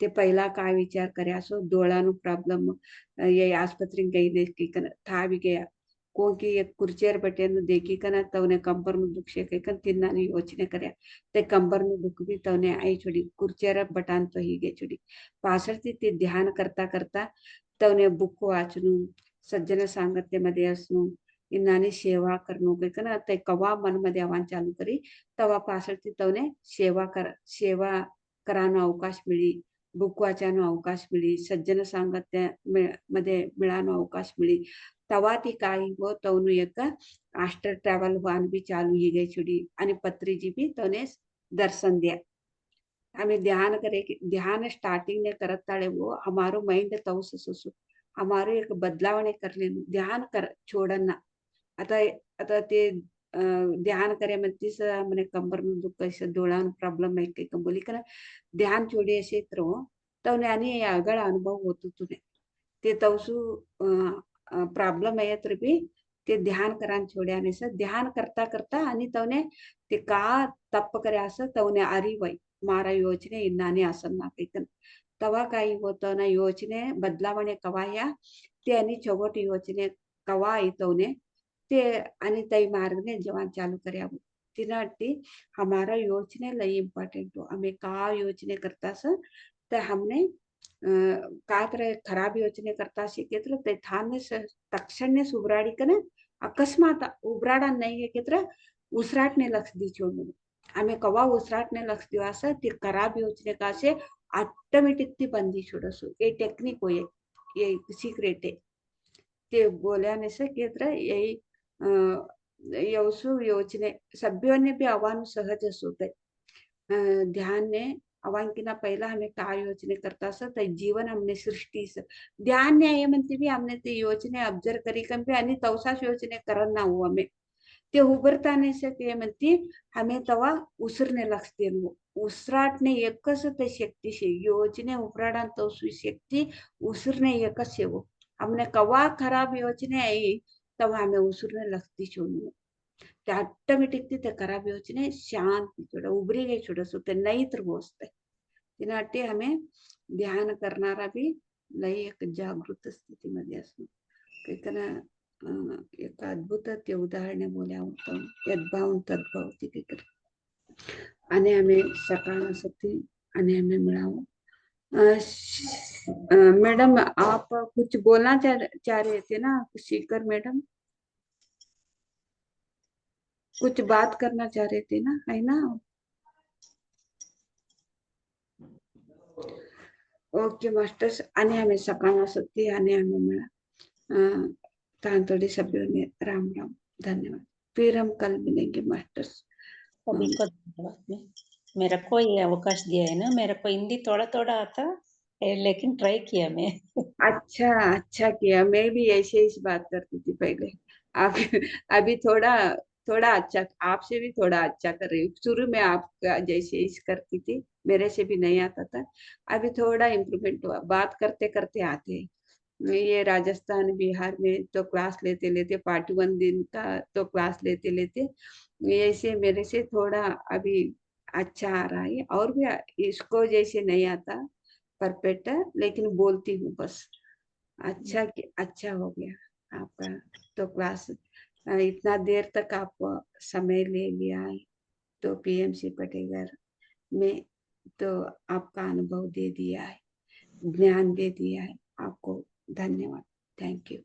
ते पहला काय विचार करे असो डोळानु प्रॉब्लम ये आस्पत्री गई देखी कन था भी गया कोंकि एक कुर्चेर बटेनु देखी कन तवने कंबर में दुख से कन तिन्नानी योचने करे ते कंबर में दुख भी तवने आई छोड़ी कुर्चेर बटान तो ही गई छोड़ी पासरती ते ध्यान करता करता तवने बुक वाचनु सज्जन सांगत्य मध्ये असनु इन्नाने सेवा करणं काही ना ते कवा मन मध्ये आव्हान चालू करी तवा पासळती तवने सेवा करानो अवकाश मिळी बुक वाचानो अवकाश मिळी सज्जन सांगत्य मध्ये मिळानो अवकाश मिळी तवा ती काही हो तवनु एक आस्टर ट्रॅव्हल वाहन भी चालू ही गई छुड़ी आणि पत्री जी भी तवने दर्शन दिया हमें ध्यान करे कि ध्यान स्टार्टिंग ने करत ताळे वो हमारो माइंड तवस ससु हमारो एक बदलावणे करले ध्यान कर छोड़ना आता आता ते ध्यान करे म्हणतीस मने कंबर में दुख ऐसे डोळान प्रॉब्लेम है के बोली कर ध्यान छोड़ी ऐसे करो तवने आणि आगळ अनुभव होतो तुने ते तवसु प्रॉब्लेम आहे तर भी ते ध्यान करान छोड्याने से ध्यान करता करता आणि तवने ते का तप करे असं तवने आरी वय मारा योचने इन्नाने असं ना कैकन तवा काही होतं ना योचने बदलावणे कवा या ते आणि छोगोट योचने कवा तवने ते आणि तई मार्ग ने जवान चालू करे तिनाटी हमारा योचने लई इम्पोर्टेंट हो हमें का योचने करता स ते हमने का तरह खराब योचने करता सीखे तो ते थाने तक्षण ने सुबराड़ी कने अकस्मात उबराड़ा नहीं है के तरह उसराटने लक्ष दी छोड़ने हमें कवा उसराटने लक्ष दिवा असं ते खराब योचने का से ऑटोमेटिक ती बंदी छोड़सु ये टेक्निक हो ये सीक्रेट है ते बोल्याने से के तरह यही यवसु योचने सभ्यों भी आव्हान सहज होते ध्यान ने आव्हान की ना पहला हमें का योचने करता स तर जीवन हमने सृष्टी से ध्यान ने ये म्हणते भी हमने ते योचने ऑब्जर्व करी कन भी आणि तवसाच योचने करन ना हो हमें ते उभरताने से ते म्हणते हमें तवा उसरने लागते हो उसराटने एकच ते शक्ती से योचने उभराडान तवसु शक्ती उसरने एकच से वो हमने कवा खराब योचने आई तवा हमें उसरने लगती छोड़ने ते ऑटोमेटिकली ते खराब योचने शांत छोड़ उभरी गई छोड़ सुते नहीं तर गोष्ट तिनाटे हमें ध्यान करनारा भी लई एक जागृत स्थिती मध्ये असणं कैकना एक अद्भुत ते उदाहरणे बोल्या होतं यद्भाव तद्भाव ती आणि हमें सकाळ सती आणि हमें मिळावं मैडम आप कुछ बोलना चाह रहे थे ना सीकर मैडम कुछ बात करना चाह रहे थे ना है ना ओके मास्टर्स आणि हमें सकाळ सती आणि हमें मिला तांतोड़ी सभ्यों ने राम राम धन्यवाद फिर हम कल मिलेंगे मास्टर्स सभी को धन्यवाद मेरा को ये अवकाश दिया है ना मेरे को हिंदी थोड़ा थोड़ा आता है लेकिन ट्राई किया मैं अच्छा किया मैं भी ऐसे ही बात करती थी पहले आप अभी थोड़ा थोड़ा अच्छा आपसे भी थोड़ा अच्छा कर रही हूँ शुरू में आपका जैसे ही करती थी मेरे से भी नहीं आता था अभी थोड़ा इम्प्रूवमेंट हुआ बात करते करते आते हैं ये राजस्थान बिहार में तो क्लास लेते लेते पार्ट 1 दिन का तो क्लास लेते लेते ऐसे मेरे से थोड़ा अभी अच्छा आ रहा है और भी इसको जैसे नहीं आता परफेक्ट है लेकिन बोलती हूँ बस अच्छा हो गया आपका तो क्लास इतना देर तक आप समय ले लिया है तो पीएमसी पटेगर में तो आपका अनुभव दे दिया है ज्ञान दे दिया है आपको धन्यवाद थैंक यू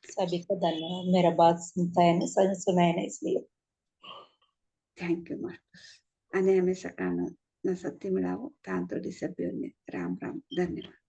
सभी को धन्यवाद मेरा बात सुनता है ना सुना है ना इसलिए थैंक यू मास्टर आणि हमें सकाळ सत्य मिळावं तांतोडी सभ्योने राम राम धन्यवाद